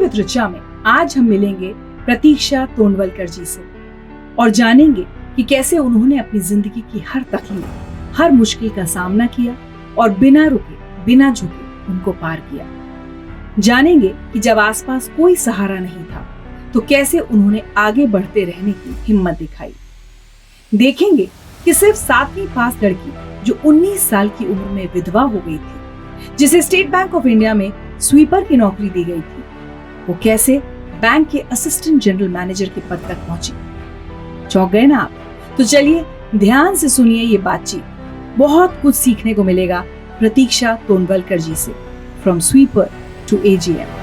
With Richa में आज हम मिलेंगे प्रतीक्षा तोंडवलकर जी से और जानेंगे कि कैसे उन्होंने अपनी जिंदगी की हर तकलीफ, हर मुश्किल का सामना किया और बिना रुके, बिना झुके उनको पार किया। जानेंगे कि जब आसपास कोई सहारा नहीं था तो कैसे उन्होंने आगे बढ़ते रहने की हिम्मत दिखाई। देखेंगे कि सिर्फ 7वीं पास लड़की जो 19 साल की उम्र में विधवा हो गई थी, जिसे स्टेट बैंक ऑफ इंडिया में स्वीपर की नौकरी दी गई थी, वो कैसे बैंक के असिस्टेंट जनरल मैनेजर के पद तक पहुंची। चौंक गए ना आप? तो चलिए ध्यान से सुनिए ये बातचीत। बहुत कुछ सीखने को मिलेगा प्रतीक्षा तोंडवलकर जी से, फ्रॉम स्वीपर टू एजीएम।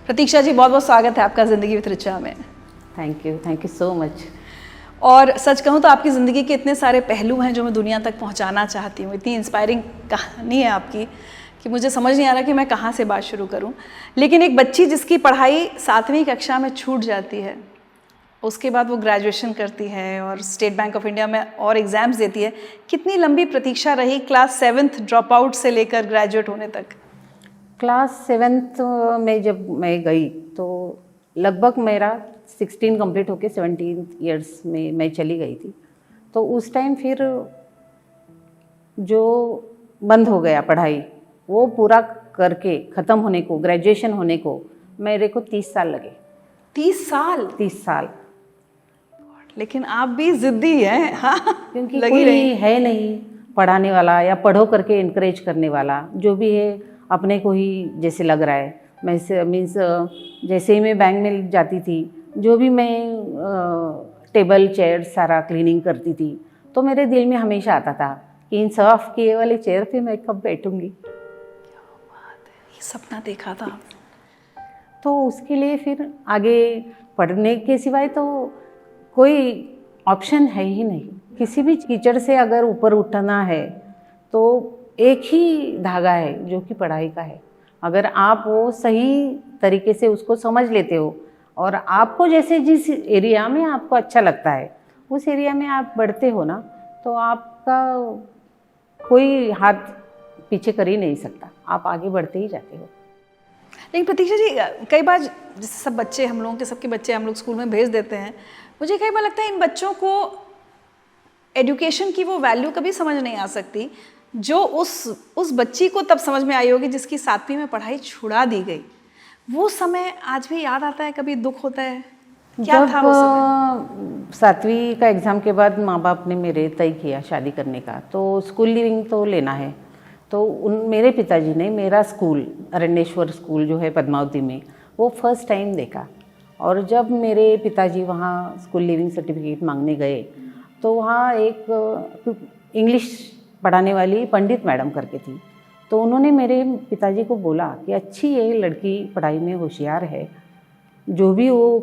प्रतीक्षा जी, बहुत बहुत स्वागत है आपका जिंदगी विद ऋचा में। Thank you so much. और सच कहूँ तो आपकी ज़िंदगी के इतने सारे पहलू हैं जो मैं दुनिया तक पहुंचाना चाहती हूँ। इतनी इंस्पायरिंग कहानी है आपकी कि मुझे समझ नहीं आ रहा कि मैं कहाँ से बात शुरू करूँ। लेकिन एक बच्ची जिसकी पढ़ाई 7वीं कक्षा में छूट जाती है, उसके बाद वो ग्रेजुएशन करती है और स्टेट बैंक ऑफ इंडिया में और एग्ज़ाम्स देती है। कितनी लंबी प्रतीक्षा रही क्लास 7th ड्रॉप आउट से लेकर ग्रेजुएट होने तक? क्लास 7th में जब मैं गई तो लगभग मेरा 16 कंप्लीट होके 17 ईयर्स में मैं चली गई थी। तो उस टाइम फिर जो बंद हो गया पढ़ाई, वो पूरा करके ख़त्म होने को, ग्रेजुएशन होने को मेरे को 30 साल लगे। 30 साल? 30 साल। लेकिन आप भी ज़िद्दी हैं। हाँ, क्योंकि कोई है नहीं पढ़ाने वाला या पढ़ो करके इनकरेज करने वाला। जो भी है अपने को ही जैसे लग रहा है। मैं मीन्स जैसे ही मैं बैंक में जाती थी, जो भी मैं टेबल चेयर सारा क्लीनिंग करती थी, तो मेरे दिल में हमेशा आता था कि इन साफ किए वाले चेयर पे मैं कब बैठूंगी। क्या बात है, ये सपना देखा था। तो उसके लिए फिर आगे पढ़ने के सिवाय तो कोई ऑप्शन है ही नहीं। किसी भी कीचड़ से अगर ऊपर उठना है तो एक ही धागा है जो कि पढ़ाई का है। अगर आप वो सही तरीके से उसको समझ लेते हो और आपको जैसे जिस एरिया में आपको अच्छा लगता है उस एरिया में आप बढ़ते हो ना, तो आपका कोई हाथ पीछे कर ही नहीं सकता। आप आगे बढ़ते ही जाते हो। लेकिन प्रतीक्षा जी, कई बार जैसे सब बच्चे, हम लोगों के सबके बच्चे हम लोग स्कूल में भेज देते हैं, मुझे कई बार लगता है इन बच्चों को एजुकेशन की वो वैल्यू कभी समझ नहीं आ सकती जो उस बच्ची को तब समझ में आई होगी जिसकी 7वीं में पढ़ाई छुड़ा दी गई। वो समय आज भी याद आता है? कभी दुख होता है? क्या था वो समय? 7वीं का एग्ज़ाम के बाद माँ बाप ने मेरे तय किया शादी करने का, तो स्कूल लिविंग तो लेना है। तो मेरे पिताजी ने मेरा स्कूल, अरण्येश्वर स्कूल जो है पद्मावती में, वो फर्स्ट टाइम देखा। और जब मेरे पिताजी वहाँ स्कूल लिविंग सर्टिफिकेट मांगने गए तो वहाँ एक इंग्लिश पढ़ाने वाली पंडित मैडम करके थी। तो उन्होंने मेरे पिताजी को बोला कि अच्छी ये लड़की पढ़ाई में होशियार है, जो भी वो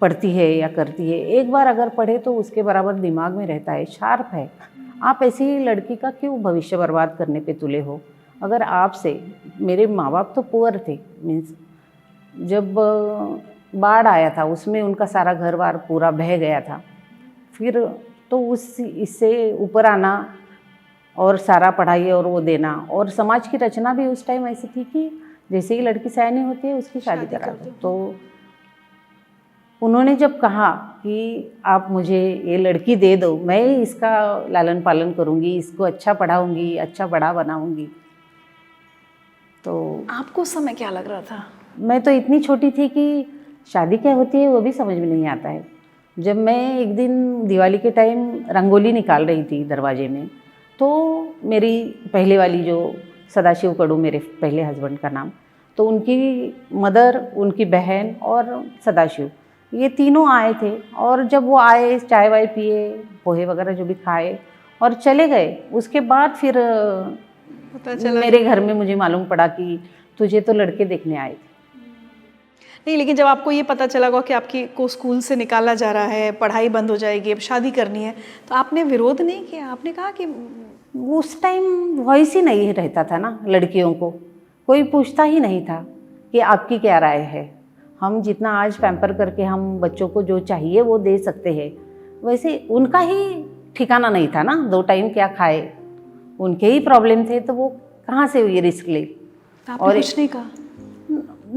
पढ़ती है या करती है, एक बार अगर पढ़े तो उसके बराबर दिमाग में रहता है, शार्प है। आप ऐसी लड़की का क्यों भविष्य बर्बाद करने पे तुले हो? अगर आपसे, मेरे माँ बाप तो पुअर थे, मीन्स जब बाढ़ आया था उसमें उनका सारा घर बार पूरा बह गया था। फिर तो इससे ऊपर आना और सारा पढ़ाई और वो देना, और समाज की रचना भी उस टाइम ऐसी थी कि जैसे ही लड़की सयानी होती है उसकी शादी करा दो। तो उन्होंने जब कहा कि आप मुझे ये लड़की दे दो, मैं इसका लालन पालन करूँगी, इसको अच्छा पढ़ाऊँगी, अच्छा बड़ा बनाऊँगी। तो आपको उस समय क्या लग रहा था? मैं तो इतनी छोटी थी कि शादी क्या होती है वो भी समझ में नहीं आता है। जब मैं एक दिन दिवाली के टाइम रंगोली निकाल रही थी दरवाजे में, तो मेरी पहले वाली जो सदाशिव कड़ू, मेरे पहले हस्बैंड का नाम, तो उनकी मदर, उनकी बहन और सदाशिव, ये तीनों आए थे। और जब वो आए, चाय वाय पिए, पोहे वगैरह जो भी खाए और चले गए, उसके बाद फिर पता चला मेरे घर में मुझे मालूम पड़ा कि तुझे तो लड़के देखने आए थे। नहीं, लेकिन जब आपको ये पता चला होगा कि आपकी को स्कूल से निकाला जा रहा है, पढ़ाई बंद हो जाएगी, अब शादी करनी है, तो आपने विरोध नहीं किया? आपने कहा कि उस टाइम वॉइस ही नहीं रहता था ना, लड़कियों को कोई पूछता ही नहीं था कि आपकी क्या राय है। हम जितना आज पैम्पर करके हम बच्चों को जो चाहिए वो दे सकते हैं, वैसे उनका ही ठिकाना नहीं था ना, 2 टाइम क्या खाए, उनके ही प्रॉब्लम थे, तो वो कहाँ से ये रिस्क ले। तो आपने कुछ नहीं कहा?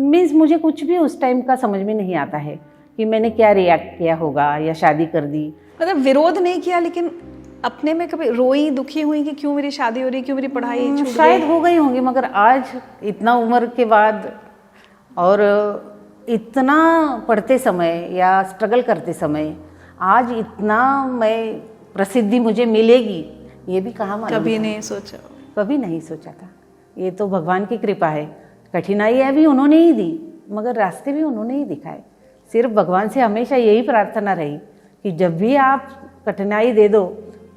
मीन्स मुझे कुछ भी उस टाइम का समझ में नहीं आता है कि मैंने क्या रिएक्ट किया होगा या शादी कर दी। मतलब विरोध नहीं किया, लेकिन अपने में कभी रोई, दुखी हुई कि क्यों मेरी शादी हो रही, क्यों मेरी पढ़ाई छूट शायद गई? हो गई होंगी, मगर आज इतना उम्र के बाद और इतना पढ़ते समय या स्ट्रगल करते समय आज इतना मैं प्रसिद्धि मुझे मिलेगी ये भी कहाँ मालूम कभी था। नहीं सोचा? कभी नहीं सोचा था। ये तो भगवान की कृपा है। कठिनाइयाँ भी उन्होंने ही दी मगर रास्ते भी उन्होंने ही दिखाए। सिर्फ भगवान से हमेशा यही प्रार्थना रही कि जब भी आप कठिनाई दे दो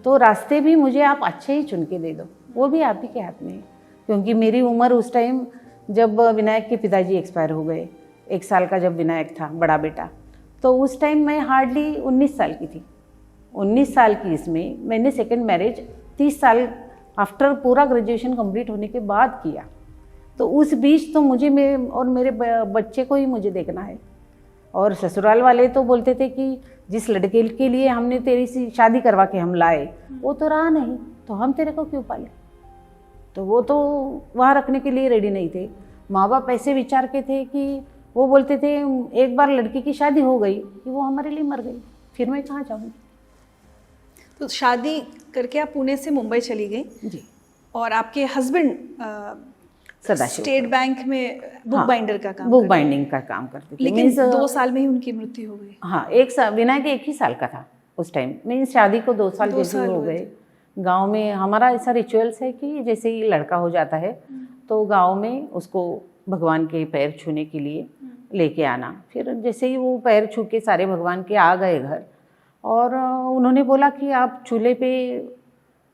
तो रास्ते भी मुझे आप अच्छे ही चुन के दे दो, वो भी आप ही के हाथ में है। क्योंकि मेरी उम्र उस टाइम जब विनायक के पिताजी एक्सपायर हो गए, 1 साल का जब विनायक था बड़ा बेटा, तो उस टाइम मैं हार्डली 19 साल की थी। 19 साल की इसमें मैंने सेकंड मैरिज 30 साल आफ्टर पूरा ग्रेजुएशन कंप्लीट होने के बाद किया। तो उस बीच तो मुझे मेरे बच्चे को ही मुझे देखना है। और ससुराल वाले तो बोलते थे कि जिस लड़के के लिए हमने तेरी सी शादी करवा के हम लाए वो तो रहा नहीं, तो हम तेरे को क्यों पाले। तो वो तो वहाँ रखने के लिए रेडी नहीं थे। माँ बाप ऐसे विचार के थे कि वो बोलते थे एक बार लड़की की शादी हो गई कि वो हमारे लिए मर गई, फिर मैं कहाँ जाऊँगी। तो शादी करके आप पुणे से मुंबई चली गई जी। और आपके हस्बैंड सदाशिव स्टेट बैंक में बुक बाइंडर का काम बुक करते बाइंडिंग का काम करते थे। लेकिन 2 साल में ही उनकी मृत्यु हो गई। हाँ, 1 साल, विनायक 1 ही साल का था उस टाइम। मीन्स शादी को 2 साल जैसे हो गए। गांव में हमारा ऐसा रिचुअल्स है कि जैसे ही लड़का हो जाता है तो गांव में उसको भगवान के पैर छूने के लिए लेके आना। फिर जैसे ही वो पैर छू के सारे भगवान के आ गए घर, और उन्होंने बोला कि आप चूल्हे पे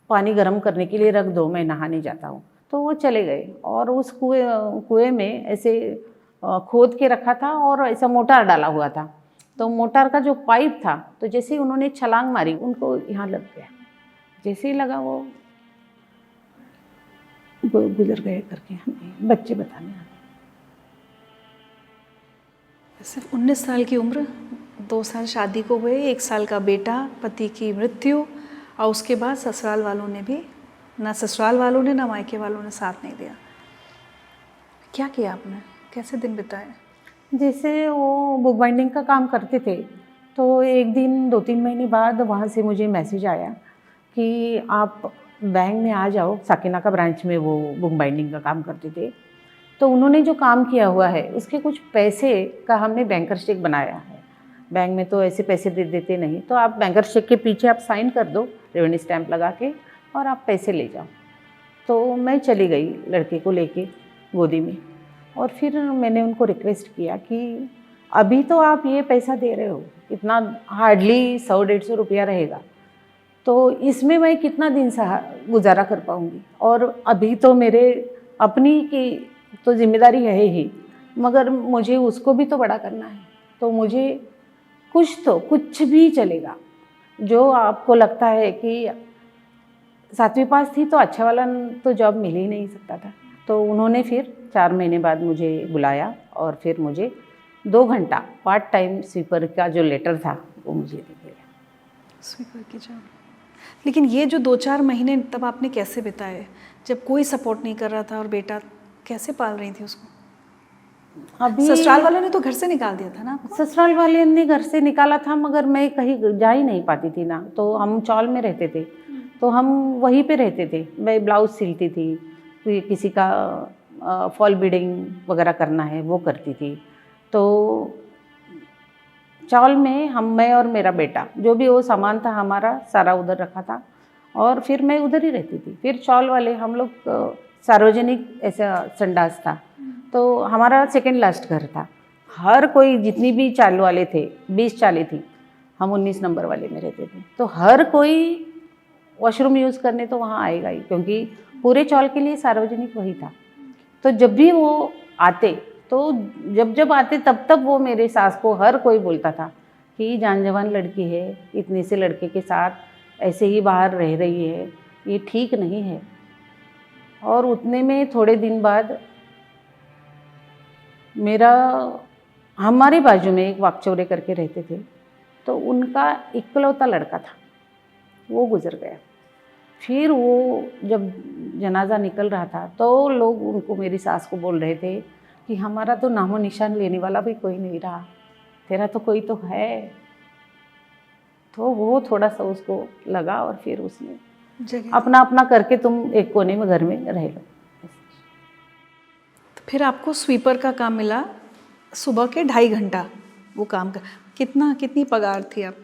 पानी गर्म करने के लिए रख दो, मैं नहाने जाता हूँ। तो वो चले गए और उस कुएं में ऐसे खोद के रखा था और ऐसा मोटार डाला हुआ था। तो मोटार का जो पाइप था, तो जैसे ही उन्होंने छलांग मारी उनको यहाँ लग गया। जैसे ही लगा वो गुजर गए करके हमें बच्चे बताने आ गए। सिर्फ 19 साल की उम्र, 2 साल शादी को हुए, 1 साल का बेटा, पति की मृत्यु, और उसके बाद ससुराल वालों ने भी, ना ससुराल वालों ने ना मायके वालों ने साथ नहीं दिया। क्या किया आपने, कैसे दिन बिताए? जैसे वो बुक बाइंडिंग का काम करते थे, तो एक दिन 2-3 महीने बाद वहाँ से मुझे मैसेज आया कि आप बैंक में आ जाओ। साकिना का ब्रांच में वो बुक बाइंडिंग का काम करते थे। तो उन्होंने जो काम किया हुआ है उसके कुछ पैसे का हमने बैंकर चेक बनाया है। बैंक में तो ऐसे पैसे दे देते नहीं, तो आप बैंकर चेक के पीछे आप साइन कर दो रेवेन्यू स्टैंप लगा के और आप पैसे ले जाओ। तो मैं चली गई लड़के को लेके गोदी में, और फिर मैंने उनको रिक्वेस्ट किया कि अभी तो आप ये पैसा दे रहे हो, इतना हार्डली 100-150 रुपया रहेगा, तो इसमें मैं कितना दिन गुजारा कर पाऊँगी। और अभी तो मेरे अपनी की तो जिम्मेदारी है ही, मगर मुझे उसको भी तो बड़ा करना है। तो मुझे कुछ भी चलेगा, जो आपको लगता है कि 7वीं पास थी तो अच्छा वाला तो जॉब मिल ही नहीं सकता था। तो उन्होंने फिर 4 महीने बाद मुझे बुलाया और फिर मुझे 2 घंटा पार्ट टाइम स्वीपर का जो लेटर था वो मुझे दे दिया। स्वीपर की जॉब। लेकिन ये जो 2-4 महीने तब आपने कैसे बिताए, जब कोई सपोर्ट नहीं कर रहा था, और बेटा कैसे पाल रही थी उसको? अभी ससुराल वालों ने तो घर से निकाल दिया था ना आपको? ससुराल वाले ने घर से निकाला था, मगर मैं कहीं जा ही नहीं पाती थी ना। तो हम चौल में रहते थे, तो हम वहीं पे रहते थे। मैं ब्लाउज सिलती थी, किसी का फॉल बीडिंग वगैरह करना है वो करती थी। तो चौल में मैं और मेरा बेटा, जो भी वो सामान था हमारा सारा उधर रखा था, और फिर मैं उधर ही रहती थी। फिर चौल वाले हम लोग सार्वजनिक ऐसा संडास था, तो हमारा सेकंड लास्ट घर था। हर कोई, जितनी भी चाल वाले थे, 20 चालें थी, हम 19 नंबर वाले में रहते थे। तो हर कोई वॉशरूम यूज़ करने तो वहाँ आएगा ही, क्योंकि पूरे चौल के लिए सार्वजनिक वही था। तो जब भी वो आते, तो जब आते तब वो मेरे सास को हर कोई बोलता था कि जान जवान लड़की है, इतने से लड़के के साथ ऐसे ही बाहर रह रही है, ये ठीक नहीं है। और उतने में थोड़े दिन बाद हमारे बाजू में एक वाकचौरे करके रहते थे, तो उनका इकलौता लड़का था, वो गुजर गया। फिर वो जब जनाजा निकल रहा था तो लोग उनको, मेरी सास को बोल रहे थे कि हमारा तो नामो निशान लेने वाला भी कोई नहीं रहा, तेरा तो कोई तो है। तो वो थोड़ा सा उसको लगा और फिर उसने अपना अपना करके तुम एक कोने में घर में रह लो। तो फिर आपको स्वीपर का काम मिला सुबह के 2.5 घंटा वो काम कर, कितनी पगार थी आप?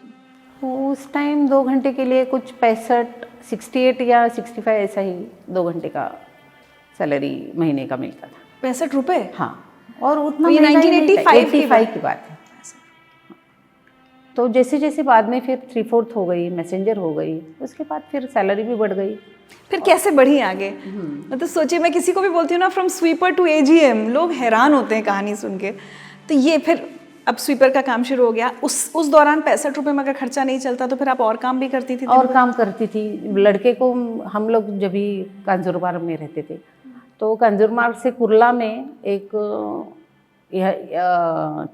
उस टाइम 2 घंटे के लिए कुछ 68 या 65 ऐसा ही 2 घंटे का सैलरी महीने का मिलता था। 65 रुपये? हाँ, और उतना ये 1985 की बात है। तो जैसे जैसे बाद में फिर 3/4 हो गई, मैसेंजर हो गई, उसके बाद फिर सैलरी भी बढ़ गई। फिर कैसे बढ़ी आगे? मतलब सोचिए, मैं किसी को भी बोलती हूँ ना फ्रॉम स्वीपर टू AGM, लोग हैरान होते हैं कहानी सुन के। तो ये फिर अब स्वीपर का काम शुरू हो गया, उस दौरान 65 रुपये में अगर खर्चा नहीं चलता तो फिर आप और काम भी करती थी? और काम करती थी। लड़के को हम लोग जब भी कांजूरमार्ग में रहते थे तो कांजूरमार्ग से कुर्ला में एक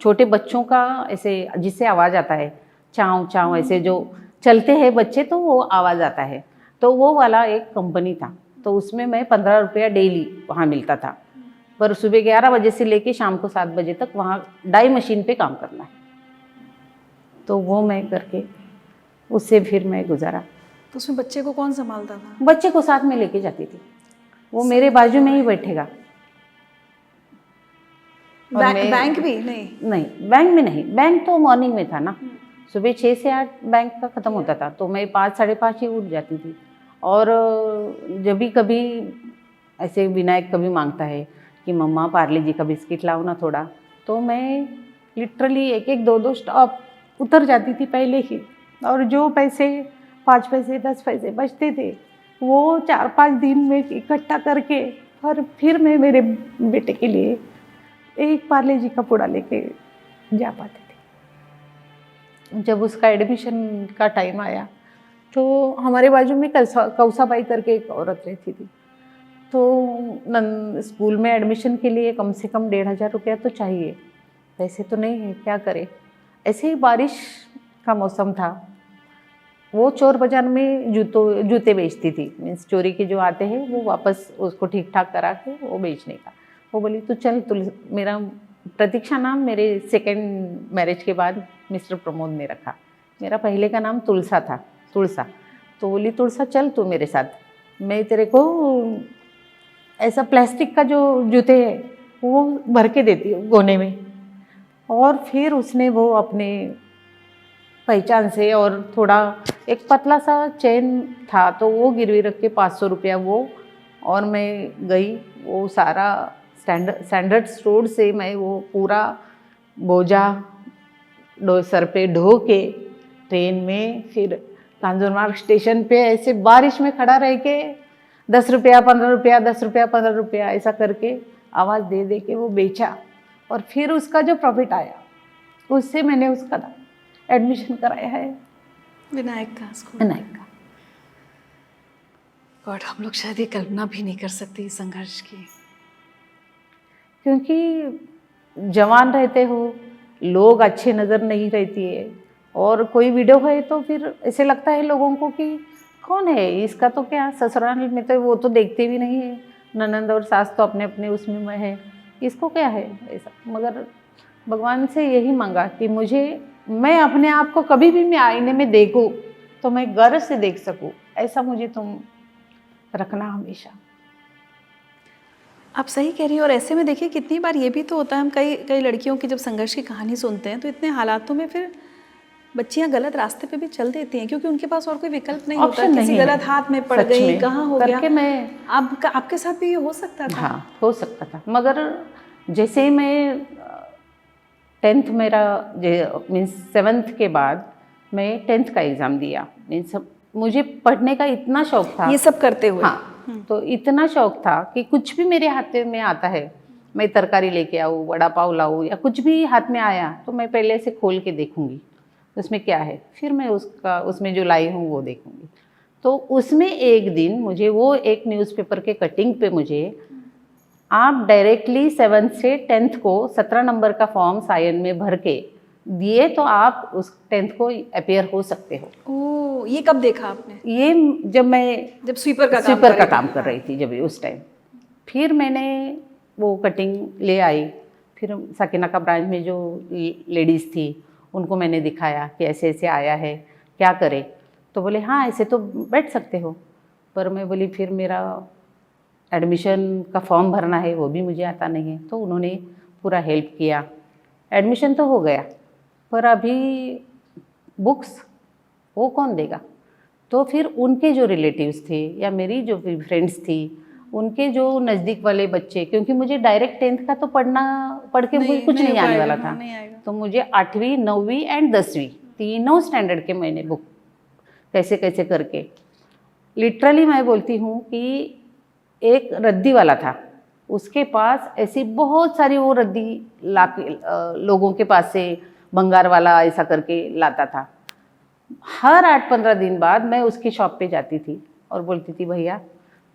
छोटे बच्चों का ऐसे जिससे आवाज़ आता है, चाँव चाँव ऐसे जो चलते हैं बच्चे, तो वो आवाज़ आता है, तो वो वाला एक कंपनी था। तो उसमें मैं 15 रुपया डेली वहाँ मिलता था, पर सुबह 11 बजे से लेके शाम को 7 बजे तक वहाँ डाई मशीन पे काम करना है। तो वो मैं करके उससे फिर मैं गुजारा। तो उसमें बच्चे को कौन संभालता था? बच्चे को साथ में लेके जाती थी, वो मेरे बाजू में ही बैठेगा। बैंक भी नहीं? नहीं, बैंक में नहीं, बैंक तो मॉर्निंग में था ना, सुबह 6 से 8 बैंक का ख़त्म होता था, तो मैं 5 साढ़े 5 ही उठ जाती थी। और जब भी कभी ऐसे विनायक कभी मांगता है कि मम्मा पार्ले जी का बिस्किट लाओ ना थोड़ा, तो मैं लिटरली 1-1 2-2 स्टॉप उतर जाती थी पहले ही, और जो पैसे 5 पैसे 10 पैसे बचते थे वो 4-5 दिन में इकट्ठा करके और फिर मैं मेरे बेटे के लिए एक पार्ले जी का पूड़ा लेके जा पाती थी। जब उसका एडमिशन का टाइम आया तो हमारे बाजू में कौसाबाई करके एक औरत रहती थी, तो स्कूल में एडमिशन के लिए कम से कम 1,500 रुपया तो चाहिए, पैसे तो नहीं है, क्या करे। ऐसे ही बारिश का मौसम था, वो चोर बाजार में जूते बेचती थी, मीन्स चोरी के जो आते हैं वो वापस उसको ठीक ठाक करा के वो बेचने का। वो बोली तो चल, मेरा प्रतीक्षा नाम मेरे सेकंड मैरिज के बाद मिस्टर प्रमोद ने रखा, मेरा पहले का नाम तुलसा था, तुलसा। तो बोली तुलसा चल तू मेरे साथ, मैं तेरे को ऐसा प्लास्टिक का जो जूते है वो भर के देती हूँ गोने में। और फिर उसने वो अपने पहचान से और थोड़ा एक पतला सा चेन था तो वो गिरवी रख के 500 रुपया वो, और मैं गई वो सारा स्टैंडर्ड स्टोर से मैं वो पूरा बोझा सर पे ढो के ट्रेन में फिर कांजूरमार्ग स्टेशन पे ऐसे बारिश में खड़ा रह के 10 रुपया 15 रुपया 10 रुपया 15 रुपया ऐसा करके आवाज़ दे दे के वो बेचा, और फिर उसका जो प्रॉफिट आया उससे मैंने उसका एडमिशन कराया है विनायक का स्कूल। विनायक का। गॉड, हम लोग शायद ये कल्पना भी नहीं कर सकते इस संघर्ष की, क्योंकि जवान रहते हो, लोग अच्छे नज़र नहीं रहती है, और कोई वीडियो है तो फिर ऐसे लगता है लोगों को कि कौन है इसका, तो क्या ससुराल में तो वो तो देखते भी नहीं है, ननंद और सास तो अपने अपने उसमें में है, इसको क्या है ऐसा। मगर भगवान से यही मांगा कि मैं अपने आप को कभी भी मैं आईने में देखूं तो मैं गर्व से देख सकूं, ऐसा मुझे तुम रखना हमेशा। आप सही कह रही हो। और ऐसे में देखिए कितनी बार ये भी तो होता है, हम कई लड़कियों की जब संघर्ष की कहानी सुनते हैं तो इतने हालातों में फिर बच्चियां गलत रास्ते पे भी चल देती हैं, क्योंकि उनके पास और कोई विकल्प नहीं होता, किसी गलत हाथ में पड़ गई, कहाँ हो गया। मैं आपके साथ भी ये हो सकता था? हाँ, हो सकता था। मगर जैसे ही मैं 10th मेरा मीन्स 7th के बाद मैं 10th का एग्ज़ाम दिया, मीन्स मुझे पढ़ने का इतना शौक था, ये सब करते हुए। हाँ, तो इतना शौक था कि कुछ भी मेरे हाथ में आता है, मैं तरकारी लेके आऊँ, वड़ा पाव लाऊँ, या कुछ भी हाथ में आया तो मैं पहले से खोल के देखूँगी उसमें क्या है, फिर मैं उसमें जो लाई हूँ वो देखूँगी। तो उसमें एक दिन मुझे वो एक न्यूज़पेपर के कटिंग पे मुझे आप डायरेक्टली 7th से 10th को 17 नंबर का फॉर्म सायन में भर के दिए तो आप उस 10th को अपीयर हो सकते हो। ओ, ये कब देखा आपने? ये जब मैं जब स्वीपर का काम कर रही थी जब उस टाइम। फिर मैंने वो कटिंग ले आई, फिर सकीना का ब्रांच में जो लेडीज़ थी उनको मैंने दिखाया कि ऐसे ऐसे आया है, क्या करें। तो बोले हाँ ऐसे तो बैठ सकते हो। पर मैं बोली फिर मेरा एडमिशन का फॉर्म भरना है, वो भी मुझे आता नहीं है। तो उन्होंने पूरा हेल्प किया, एडमिशन तो हो गया, पर अभी बुक्स वो कौन देगा। तो फिर उनके जो रिलेटिव्स थे या मेरी जो फ्रेंड्स थी, उनके जो नज़दीक वाले बच्चे, क्योंकि मुझे डायरेक्ट 10th का तो पढ़ के मुझे कुछ नहीं आने वाला था। तो मुझे 8वीं 9वीं एंड 10वीं तीनों स्टैंडर्ड के मैंने बुक कैसे कैसे करके, लिटरली मैं बोलती हूँ कि एक रद्दी वाला था, उसके पास ऐसी बहुत सारी वो रद्दी लोगों के पास से भंगार वाला ऐसा करके लाता था। हर 8-15 दिन बाद मैं उसकी शॉप पे जाती थी और बोलती थी भैया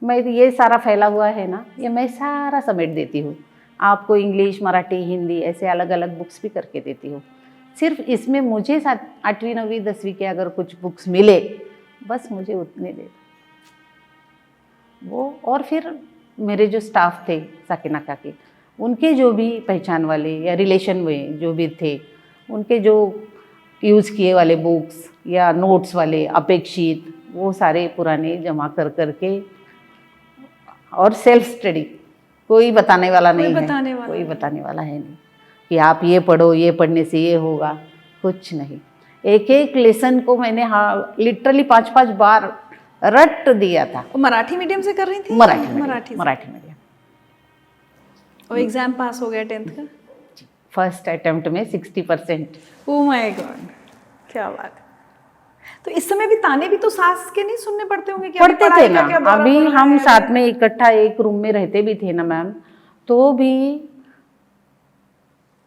मैं ये सारा फैला हुआ है ना, ये मैं सारा समेट देती हूँ, आपको इंग्लिश मराठी हिंदी ऐसे अलग अलग बुक्स भी करके देती हूँ। सिर्फ इसमें मुझे 8वीं 9वीं 10वीं के अगर कुछ बुक्स मिले बस मुझे उतने दे वो। और फिर मेरे जो स्टाफ थे सकीना का के, उनके जो भी पहचान वाले या रिलेशन में जो भी थे, उनके जो यूज़ किए वाले बुक्स या नोट्स वाले अपेक्षित वो सारे पुराने जमा कर करके, और सेल्फ स्टडी कोई बताने वाला नहीं है, कोई बताने वाला है नहीं कि आप ये पढ़ो, ये पढ़ने से ये होगा, कुछ नहीं। एक एक लेसन को मैंने लिटरली 5-5 बार रट दिया था। मराठी मीडियम से कर रही थी? मराठी मीडियम। और एग्जाम पास हो गया 10th का? फर्स्ट अटेम्प्ट में 60%। ओह माय गॉड, क्या बात है। तो इस समय भी ताने भी तो सास के नहीं सुनने पड़ते होंगे? क्या पढ़ते थे ना, अभी हम साथ में इकट्ठा एक रूम में रहते भी थे ना मैम, तो भी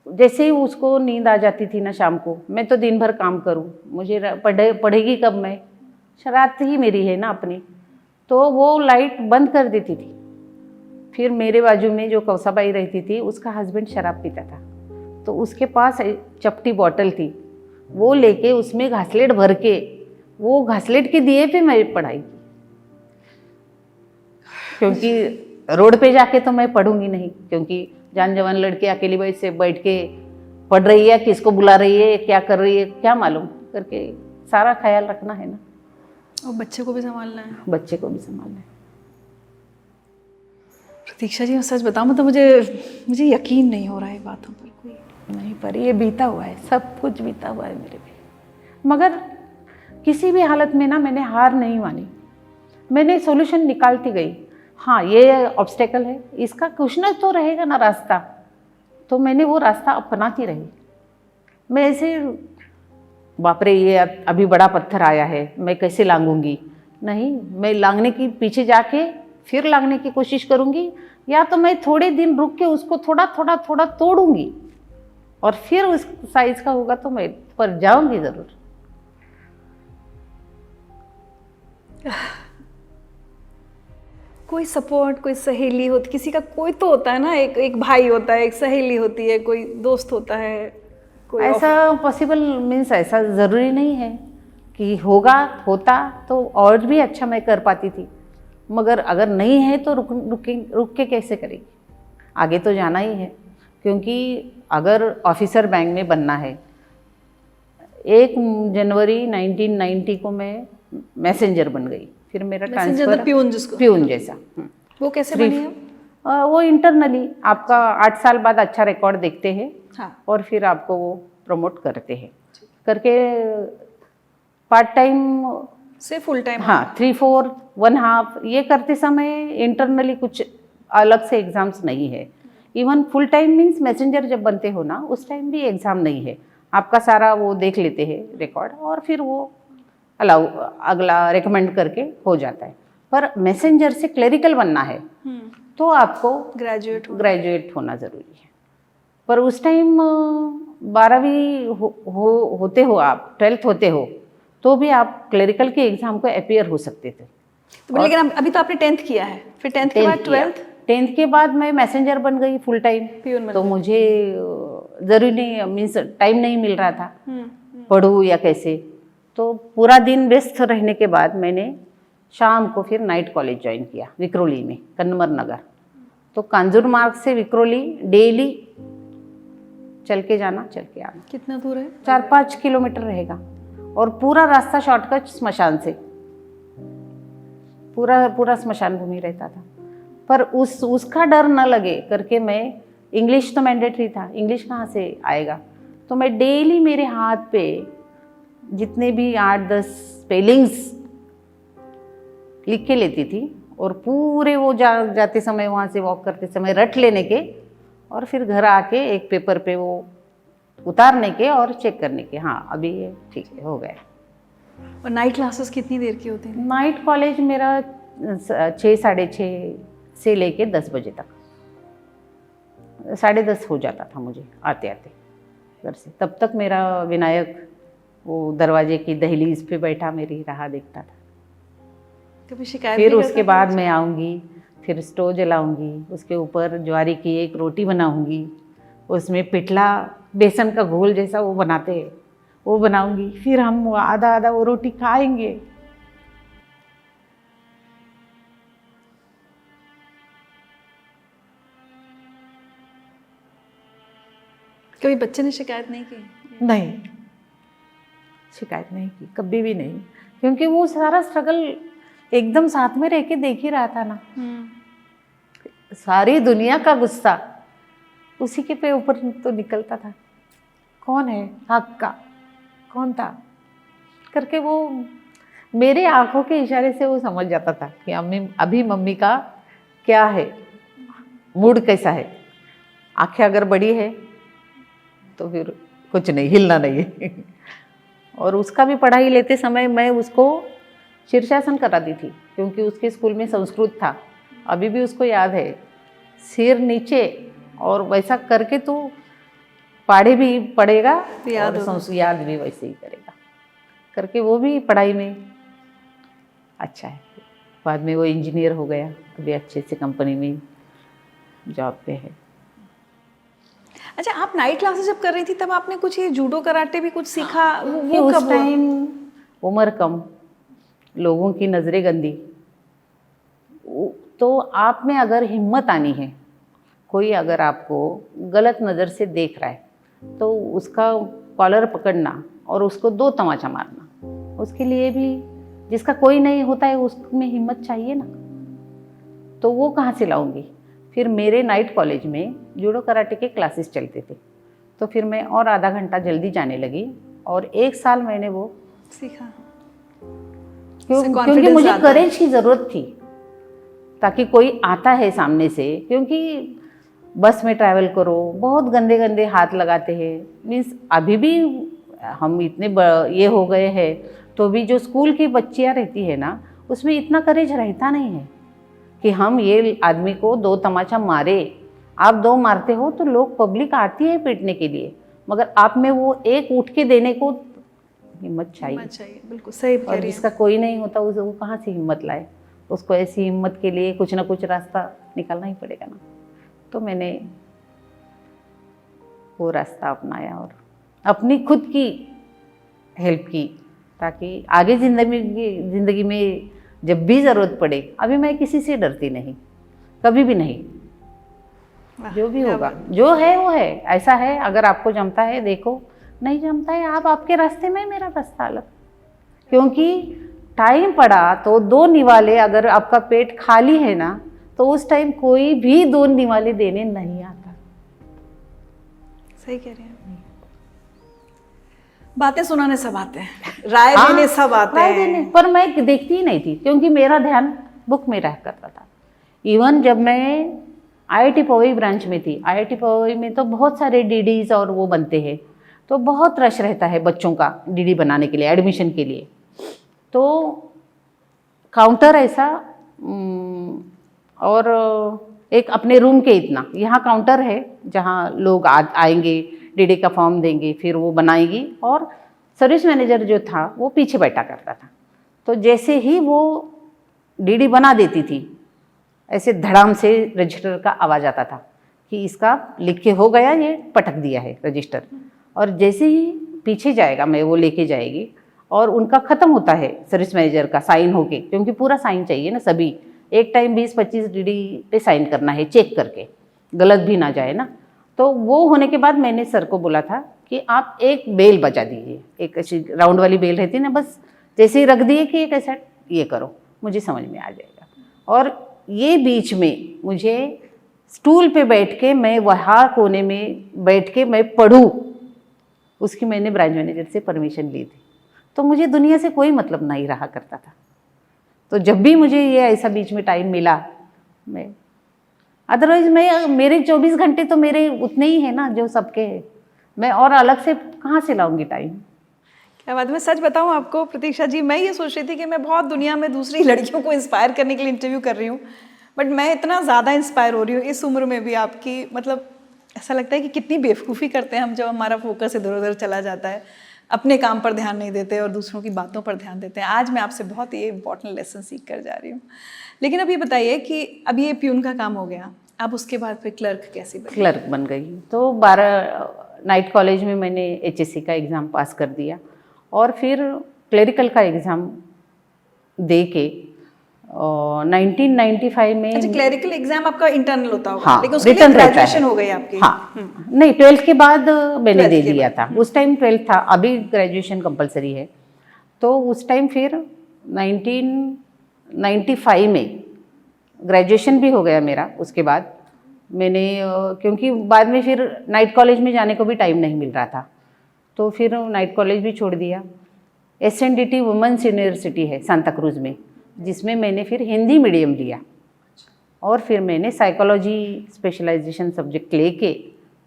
जैसे ही उसको नींद आ जाती थी ना शाम को, मैं तो दिन भर काम करूं, मुझे पढ़ेगी कब मैं, शरारत ही मेरी है ना अपनी, तो वो लाइट बंद कर देती थी। फिर मेरे बाजू में जो कौसाबाई रहती थी उसका हस्बैंड शराब पीता था, तो उसके पास चपटी बॉटल थी, वो लेके उसमें घासलेट भर के वो घासलेट के दिए पे मैं पढ़ाई की, क्योंकि रोड पे जाके तो मैं पढ़ूंगी नहीं, क्योंकि जान जवान लड़के अकेली बैठ के पढ़ रही है, किसको बुला रही है, क्या कर रही है, क्या मालूम करके सारा ख्याल रखना है ना, और बच्चे को भी संभालना है। बच्चे को भी संभालना है। प्रतीक्षा जी मैं सच बताऊं तो मुझे यकीन नहीं हो रहा है बातों पर कोई नहीं, पर ये बीता हुआ है, सब कुछ बीता हुआ है मेरे पे। मगर किसी भी हालत में ना मैंने हार नहीं मानी, मैंने सॉल्यूशन निकालती गई। हाँ ये ऑब्स्टेकल है, इसका कुछ ना तो रहेगा ना रास्ता, तो मैंने वो रास्ता अपनाती रही। मैं ऐसे बाप रे ये अभी बड़ा पत्थर आया है मैं कैसे लांघूंगी, नहीं, मैं लांघने की पीछे जाके फिर लांघने की कोशिश करूंगी, या तो मैं थोड़े दिन रुक के उसको थोड़ा थोड़ा थोड़ा तोड़ूंगी और फिर उस साइज का होगा तो मैं पर जाऊंगी जरूर। कोई सपोर्ट, कोई सहेली होती, किसी का कोई तो होता है ना, एक भाई होता है, एक सहेली होती है, कोई दोस्त होता है, कोई ऐसा पॉसिबल मीन्स ऐसा ज़रूरी नहीं है कि होता तो और भी अच्छा मैं कर पाती थी, मगर अगर नहीं है तो रुक के कैसे करेगी, आगे तो जाना ही है। क्योंकि अगर ऑफिसर बैंक में बनना है, 1 जनवरी 1990 को मैं मैसेंजर बन गई, फिर मेरा ट्रांसफर प्यून जैसा। वो कैसे बनी है? वो इंटरनली आपका 8 साल बाद अच्छा रिकॉर्ड देखते हैं, हाँ। और फिर आपको वो प्रमोट करते हैं करके पार्ट टाइम से फुल टाइम। हाँ 3/4 1/2 ये करते समय इंटरनली कुछ अलग से एग्जाम्स नहीं है। Even full time means messenger जब बनते हो ना उस टाइम भी एग्ज़ाम नहीं है, आपका सारा वो देख लेते हैं रिकॉर्ड और फिर वो अगला रिकमेंड करके हो जाता है। पर मैसेंजर से क्लरिकल बनना है तो आपको ग्रेजुएट होना ज़रूरी है। पर उस टाइम 12वीं होते हो आप, 12th होते हो तो भी आप क्लरिकल के एग्ज़ाम को अपीयर हो सकते थे। तो लेकिन अभी तो आपने 10th किया है, फिर 10th के बाद 12th? 10th के बाद मैं मैसेंजर बन गई फुल टाइम, तो मुझे ज़रूरी नहीं, मीन्स टाइम नहीं मिल रहा था पढ़ूँ या कैसे। तो पूरा दिन व्यस्त रहने के बाद मैंने शाम को फिर नाइट कॉलेज ज्वाइन किया विक्रोली में, कन्नमर नगर। तो कांजूर मार्ग से विक्रोली डेली चल के जाना, चल के आना। कितना दूर है? 4-5 किलोमीटर रहेगा, और पूरा रास्ता शॉर्टकट स्मशान से, पूरा स्मशान भूमि रहता था। पर उसका डर न लगे करके मैं, इंग्लिश तो मैंडेटरी था, इंग्लिश कहाँ से आएगा, तो मैं डेली मेरे हाथ पे जितने भी 8-10 स्पेलिंग्स लिख के लेती थी, और पूरे वो जाते समय, वहाँ से वॉक करते समय रट लेने के, और फिर घर आके एक पेपर पे वो उतारने के और चेक करने के, हाँ अभी ये ठीक है, हो गया। और नाइट क्लासेस कितनी देर की होती थी? नाइट कॉलेज मेरा 6-6:30 से लेके 10 बजे तक, 10:30 हो जाता था मुझे आते आते घर से। तब तक मेरा विनायक वो दरवाजे की दहलीज पे बैठा मेरी राह देखता था। कभी शिकायत फिर नहीं उसके करता बाद था? मैं आऊँगी, फिर स्टोव जलाऊँगी, उसके ऊपर ज्वारी की एक रोटी बनाऊँगी, उसमें पिठला बेसन का घोल जैसा वो बनाते हैं वो बनाऊँगी, फिर हम वो आधा वो रोटी खाएंगे। कभी बच्चे ने शिकायत नहीं की? नहीं, शिकायत नहीं की, कभी भी नहीं, क्योंकि वो सारा स्ट्रगल एकदम साथ में रह के देख ही रहा था ना। सारी दुनिया का गुस्सा उसी के पे ऊपर तो निकलता था। कौन है हक का, कौन था करके वो मेरे आंखों के इशारे से वो समझ जाता था कि अभी मम्मी का क्या है, मूड कैसा है। आंखें अगर बड़ी है तो फिर कुछ नहीं, हिलना नहीं है। और उसका भी पढ़ाई लेते समय मैं उसको शीर्षासन कराती थी, क्योंकि उसके स्कूल में संस्कृत था। अभी भी उसको याद है, सिर नीचे और वैसा करके तो पढ़े भी पढ़ेगा याद और याद भी वैसे ही करेगा करके, वो भी पढ़ाई में अच्छा है। बाद में वो इंजीनियर हो गया, अभी अच्छे से कंपनी में जॉब पे है। अच्छा, आप नाइट क्लासेस जब कर रही थी तब आपने कुछ ये जूडो कराटे भी कुछ सीखा? वो उस कब हुआ? टाइम उम्र कम, लोगों की नज़रें गंदी, तो आप में अगर हिम्मत आनी है, कोई अगर आपको गलत नज़र से देख रहा है तो उसका कॉलर पकड़ना और उसको 2 तमाचा मारना, उसके लिए भी जिसका कोई नहीं होता है उसमें हिम्मत चाहिए ना। तो वो कहाँ से लाऊंगी? फिर मेरे नाइट कॉलेज में जूडो कराटे के क्लासेस चलते थे, तो फिर मैं और आधा घंटा जल्दी जाने लगी, और 1 साल मैंने वो सीखा। क्योंकि मुझे करेज की ज़रूरत थी, ताकि कोई आता है सामने से, क्योंकि बस में ट्रैवल करो, बहुत गंदे गंदे हाथ लगाते हैं। मीन्स अभी भी हम इतने ये हो गए हैं, तो भी जो स्कूल की बच्चियाँ रहती है ना, उसमें इतना करेज रहता नहीं है कि हम ये आदमी को 2 तमाचा मारे। आप 2 मारते हो तो लोग, पब्लिक आती है पीटने के लिए, मगर आप में वो एक उठ के देने को हिम्मत चाहिए। बिल्कुल सही कह और रही हैं। जिसका कोई नहीं होता वो कहाँ से हिम्मत लाए? उसको ऐसी हिम्मत के लिए कुछ ना कुछ रास्ता निकालना ही पड़ेगा ना। तो मैंने वो रास्ता अपनाया और अपनी खुद की हेल्प की, ताकि आगे ज़िंदगी में जब भी ज़रूरत पड़े। अभी मैं किसी से डरती नहीं, कभी भी नहीं। जो भी होगा, जो है वो है, ऐसा है। अगर आपको जमता है देखो, नहीं जमता है आप आपके रास्ते में, मेरा रास्ता अलग। क्योंकि टाइम पड़ा तो 2 निवाले, अगर आपका पेट खाली है ना, तो उस टाइम कोई भी 2 निवाले देने नहीं आता। सही कह रहे हैं। बातें सुनाने सब आते हैं, राय देने सब आते हैं, पर मैं देखती ही नहीं थी, क्योंकि मेरा ध्यान बुक में रह करता था। इवन जब मैं IIT पवई ब्रांच में थी, IIT पवई में तो बहुत सारे DDs और वो बनते हैं, तो बहुत रश रहता है बच्चों का DD बनाने के लिए, एडमिशन के लिए। तो काउंटर ऐसा और एक अपने रूम के इतना, यहाँ काउंटर है जहाँ लोग आएंगे, DD का फॉर्म देंगे, फिर वो बनाएगी, और सर्विस मैनेजर जो था वो पीछे बैठा करता था। तो जैसे ही वो DD बना देती थी, ऐसे धड़ाम से रजिस्टर का आवाज़ आता था कि इसका लिख के हो गया, ये पटक दिया है रजिस्टर। और जैसे ही पीछे जाएगा, मैं वो लेके जाएगी और उनका ख़त्म होता है सर्विस मैनेजर का साइन होके, क्योंकि पूरा साइन चाहिए ना, सभी एक टाइम 20-25 डीडी पे साइन करना है, चेक करके गलत भी ना जाए ना। तो वो होने के बाद मैंने सर को बोला था कि आप एक बेल बजा दीजिए, एक ऐसी राउंड वाली बेल रहती है ना, बस जैसे ही रख दिए कि एक ऐसा ये करो, मुझे समझ में आ जाएगा। और ये बीच में मुझे स्टूल पे बैठ के, मैं वहाँ कोने में बैठ के मैं पढ़ूँ, उसकी मैंने ब्रांच मैनेजर से परमिशन ली थी। तो मुझे दुनिया से कोई मतलब नहीं रहा करता था। तो जब भी मुझे ये ऐसा बीच में टाइम मिला, मैं अदरवाइज मेरे 24 घंटे तो मेरे उतने ही है ना जो सबके हैं, मैं और अलग से कहाँ से लाऊंगी टाइम। क्या बात है। मैं सच बताऊं आपको प्रतीक्षा जी, मैं ये सोच रही थी कि मैं बहुत दुनिया में दूसरी लड़कियों को इंस्पायर करने के लिए इंटरव्यू कर रही हूँ, बट मैं इतना ज़्यादा इंस्पायर हो रही हूँ इस उम्र में भी आपकी। मतलब ऐसा लगता है कि कितनी बेवकूफ़ी करते हैं हम जब हमारा फोकस इधर उधर चला जाता है, अपने काम पर ध्यान नहीं देते और दूसरों की बातों पर ध्यान देते हैं। आज मैं आपसे बहुत ये इंपॉर्टेंट लेसन सीख कर जा रही हूँ। लेकिन अब ये बताइए कि अब ये प्यून का काम हो गया, अब उसके बाद फिर क्लर्क कैसे बनी? क्लर्क बन गई। तो 12 नाइट कॉलेज में मैंने HSC का एग्ज़ाम पास कर दिया और फिर क्लरिकल का एग्ज़ाम दे के 1995 में। अच्छा, क्लरिकल एग्जाम आपका इंटरनल होता होगा? हाँ, लेकिन उसके लिए ग्रेजुएशन हो गई आपकी? हाँ, नहीं 12th के बाद मैंने दे दिया था। उस टाइम 12th था, अभी ग्रेजुएशन कंपलसरी है। तो उस टाइम फिर 1995 में ग्रेजुएशन भी हो गया मेरा। उसके बाद मैंने क्योंकि बाद में फिर नाइट कॉलेज में जाने को भी टाइम नहीं मिल रहा था, तो फिर नाइट कॉलेज भी छोड़ दिया। SNDT वुमेन्स यूनिवर्सिटी है सांता क्रूज में, जिसमें मैंने फिर हिंदी मीडियम लिया और फिर मैंने साइकोलॉजी स्पेशलाइजेशन सब्जेक्ट लेके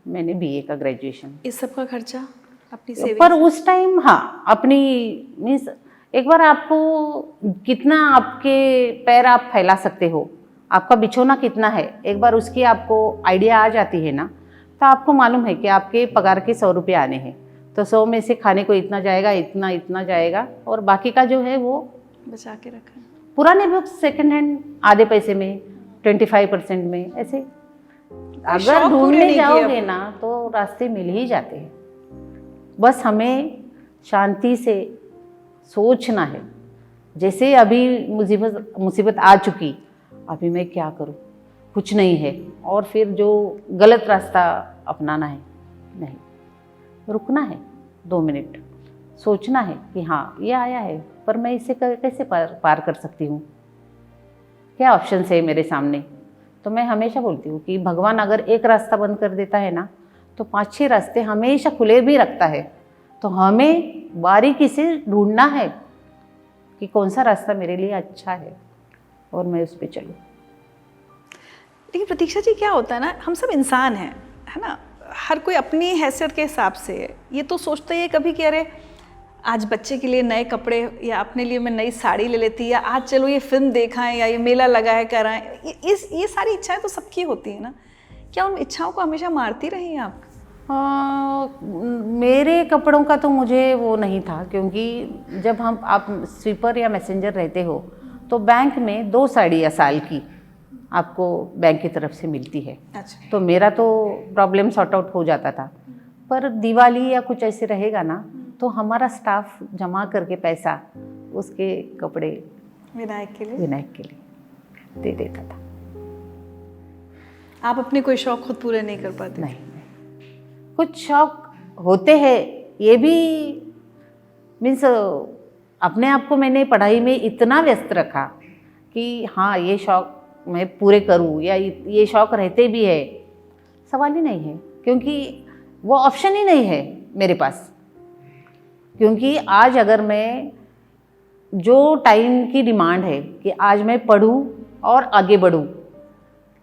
मैंने BA का ग्रेजुएशन। इस सब का खर्चा अपनी सेविंग पर उस टाइम हाँ, अपनी मीन्स एक बार आपको कितना आपके पैर आप फैला सकते हो, आपका बिछोना कितना है, एक बार उसकी आपको आइडिया आ जाती है ना, तो आपको मालूम है कि आपके पगार के 100 रुपये आने हैं, तो 100 में से खाने को इतना जाएगा, इतना जाएगा, और बाकी का जो है वो बचा के रखा। पुराने बुक्स सेकंड हैंड आधे पैसे में, 25% में, ऐसे अगर ढूंढने जाओगे ना तो रास्ते मिल ही जाते हैं। बस हमें शांति से सोचना है। जैसे अभी मुसीबत आ चुकी, अभी मैं क्या करूं, कुछ नहीं है, और फिर जो गलत रास्ता अपनाना है, नहीं, रुकना है 2 मिनट, सोचना है कि हाँ ये आया है, पर मैं इसे कैसे पार कर सकती हूँ, क्या ऑप्शन है मेरे सामने। तो मैं हमेशा बोलती हूँ कि भगवान अगर एक रास्ता बंद कर देता है ना, तो 5-6 रास्ते हमेशा खुले भी रखता है। तो हमें बारीकी से ढूंढना है कि कौन सा रास्ता मेरे लिए अच्छा है और मैं उस पर चलूँ। लेकिन प्रतीक्षा जी, क्या होता है ना, हम सब इंसान हैं, है ना, हर कोई अपनी हैसियत के हिसाब से ये तो सोचता ही है कभी कि अरे आज बच्चे के लिए नए कपड़े, या अपने लिए मैं नई साड़ी ले लेती, या आज चलो ये फिल्म देखा है, या ये मेला लगा है कराएं। ये सारी इच्छाएं तो सबकी होती है ना, क्या उन इच्छाओं को हमेशा मारती रही हैं आप? मेरे कपड़ों का तो मुझे वो नहीं था, क्योंकि जब आप स्वीपर या मैसेंजर रहते हो तो बैंक में 2 साड़ियाँ साल की आपको बैंक की तरफ से मिलती है। अच्छा। तो मेरा तो प्रॉब्लम सॉर्ट आउट हो जाता था। पर दिवाली या कुछ ऐसे रहेगा ना, तो हमारा स्टाफ जमा करके पैसा उसके कपड़े विनायक के लिए दे देता था। आप अपने कोई शौक खुद पूरे नहीं कर पाते? नहीं, कुछ शौक होते हैं, ये भी मीन्स अपने आप को मैंने पढ़ाई में इतना व्यस्त रखा कि हाँ ये शौक मैं पूरे करूँ, या ये शौक रहते भी है, सवाल ही नहीं है, क्योंकि वो ऑप्शन ही नहीं है मेरे पास। क्योंकि आज अगर मैं जो टाइम की डिमांड है कि आज मैं पढूं और आगे बढ़ूं,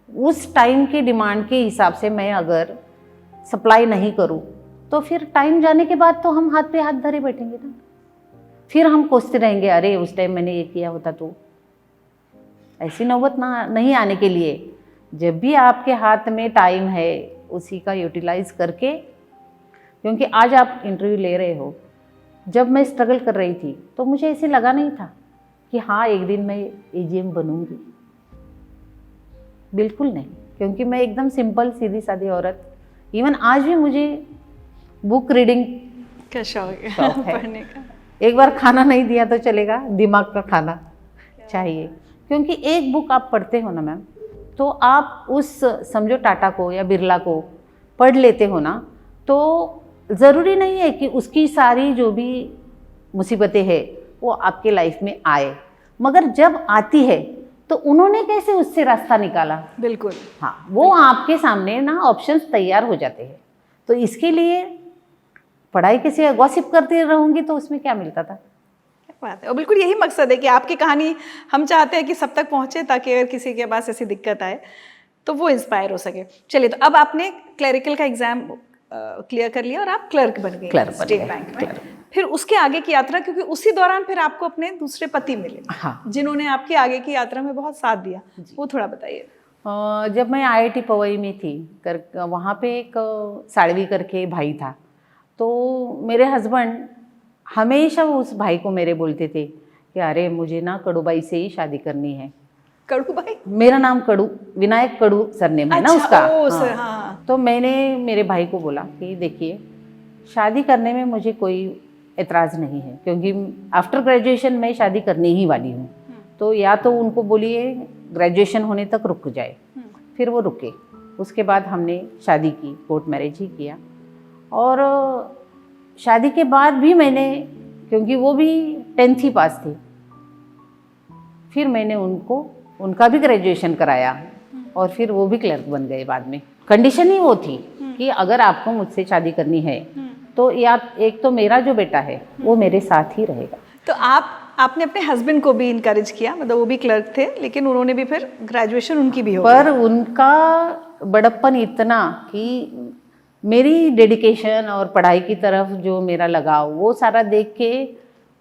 उस टाइम की डिमांड के हिसाब से मैं अगर सप्लाई नहीं करूं, तो फिर टाइम जाने के बाद तो हम हाथ पे हाथ धरे बैठेंगे ना, फिर हम कोसते रहेंगे, अरे उस टाइम मैंने ये किया होता तो। ऐसी नौबत नहीं आने के लिए जब भी आपके हाथ में टाइम है उसी का यूटिलाइज करके, क्योंकि आज आप इंटरव्यू ले रहे हो, जब मैं स्ट्रगल कर रही थी तो मुझे ऐसे लगा नहीं था कि हाँ एक दिन मैं AGM बनूंगी, बिल्कुल नहीं। क्योंकि मैं एकदम सिंपल सीधी सादी औरत, इवन आज भी मुझे बुक रीडिंग का शौक शौक है। पढ़ने का। एक बार खाना नहीं दिया तो चलेगा, दिमाग का खाना चाहिए। क्योंकि एक बुक आप पढ़ते हो ना मैम, तो आप उस समझो टाटा को या बिरला को पढ़ लेते हो ना, तो ज़रूरी नहीं है कि उसकी सारी जो भी मुसीबतें हैं वो आपके लाइफ में आए, मगर जब आती है तो उन्होंने कैसे उससे रास्ता निकाला। बिल्कुल। हाँ, वो आपके सामने ना ऑप्शंस तैयार हो जाते हैं। तो इसके लिए पढ़ाई किसी गॉसिप करती रहूँगी तो उसमें क्या मिलता था। क्या बात है। और बिल्कुल यही मकसद है कि आपकी कहानी हम चाहते हैं कि सब तक पहुँचे, ताकि अगर किसी के पास ऐसी दिक्कत आए तो वो इंस्पायर हो सके। चलिए, तो अब आपने क्लरिकल का एग्जाम क्लियर कर लिया और आप क्लर्क बन गए स्टेट बैंक में। फिर उसके आगे की यात्रा, क्योंकि उसी दौरान फिर आपको अपने दूसरे पति मिले, हाँ, जिन्होंने आपकी आगे की यात्रा में बहुत साथ दिया, वो थोड़ा बताइए। जब मैं IIT पवई में थी वहाँ पे एक साड़वी करके भाई था, तो मेरे हस्बैंड हमेशा उस भाई को मेरे बोलते थे कि अरे मुझे ना कड़ूबाई से ही शादी करनी है। कड़ूबाई? मेरा नाम कड़ू, विनायक कड़ू सरनेम है ना उसका। सर, हाँ। तो मैंने मेरे भाई को बोला कि देखिए, शादी करने में मुझे कोई एतराज़ नहीं है, क्योंकि आफ्टर ग्रेजुएशन मैं शादी करने ही वाली हूँ। तो या तो उनको बोलिए ग्रेजुएशन होने तक रुक जाए। फिर वो रुके। उसके बाद हमने शादी की, कोर्ट मैरिज ही किया। और शादी के बाद भी मैंने, क्योंकि वो भी 10th ही पास थे, फिर मैंने उनका भी ग्रेजुएशन कराया और फिर वो भी क्लर्क बन गए बाद में। कंडीशन ही वो थी कि अगर आपको मुझसे शादी करनी है तो या एक तो मेरा जो बेटा है वो मेरे साथ ही रहेगा। तो आपने अपने हस्बैंड को भी इनकरेज किया, मतलब वो भी क्लर्क थे, लेकिन उन्होंने भी फिर ग्रेजुएशन उनकी भी हो गई। पर उनका बड़प्पन इतना कि मेरी डेडिकेशन और पढ़ाई की तरफ जो मेरा लगाव, वो सारा देख के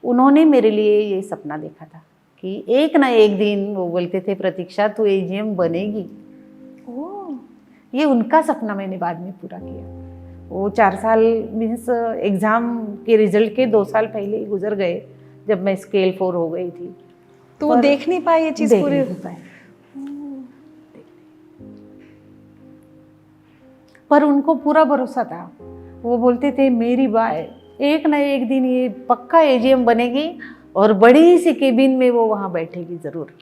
उन्होंने मेरे लिए ये सपना देखा था कि एक ना एक दिन, वो बोलते थे प्रतीक्षा तू AGM बनेगी। ये उनका सपना मैंने बाद में पूरा किया। वो 4 साल मीन्स एग्ज़ाम के रिजल्ट के 2 साल पहले ही गुजर गए, जब मैं स्केल 4 हो गई थी। तो वो देख नहीं पाए ये चीज़ पूरी? पर उनको पूरा भरोसा था। वो बोलते थे मेरी बाय एक ना एक दिन ये पक्का AGM बनेगी और बड़ी सी केबिन में वो वहाँ बैठेगी ज़रूर।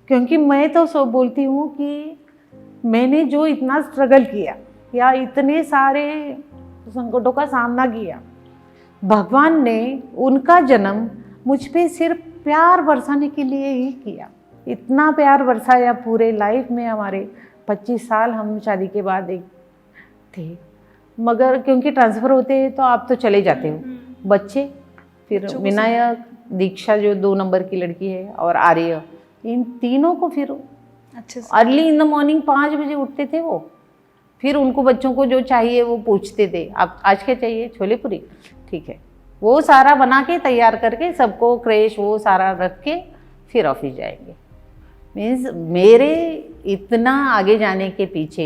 क्योंकि मैं तो सब बोलती हूँ कि मैंने जो इतना स्ट्रगल किया या इतने सारे संकटों का सामना किया, भगवान ने उनका जन्म मुझ पे सिर्फ प्यार बरसाने के लिए ही किया। इतना प्यार बरसाया पूरे लाइफ में। हमारे 25 साल हम शादी के बाद एक थे, मगर क्योंकि ट्रांसफ़र होते हैं तो आप तो चले जाते हो। बच्चे, फिर विनायक, दीक्षा जो 2 नंबर की लड़की है, और आर्य, इन तीनों को फिर अर्ली इन द मॉर्निंग 5 बजे उठते थे वो। फिर उनको बच्चों को जो चाहिए वो पूछते थे, आप आज क्या चाहिए, छोले पूरी, ठीक है। वो सारा बना के तैयार करके सबको क्रेश वो सारा रख के फिर ऑफिस जाएंगे। मीन्स मेरे इतना आगे जाने के पीछे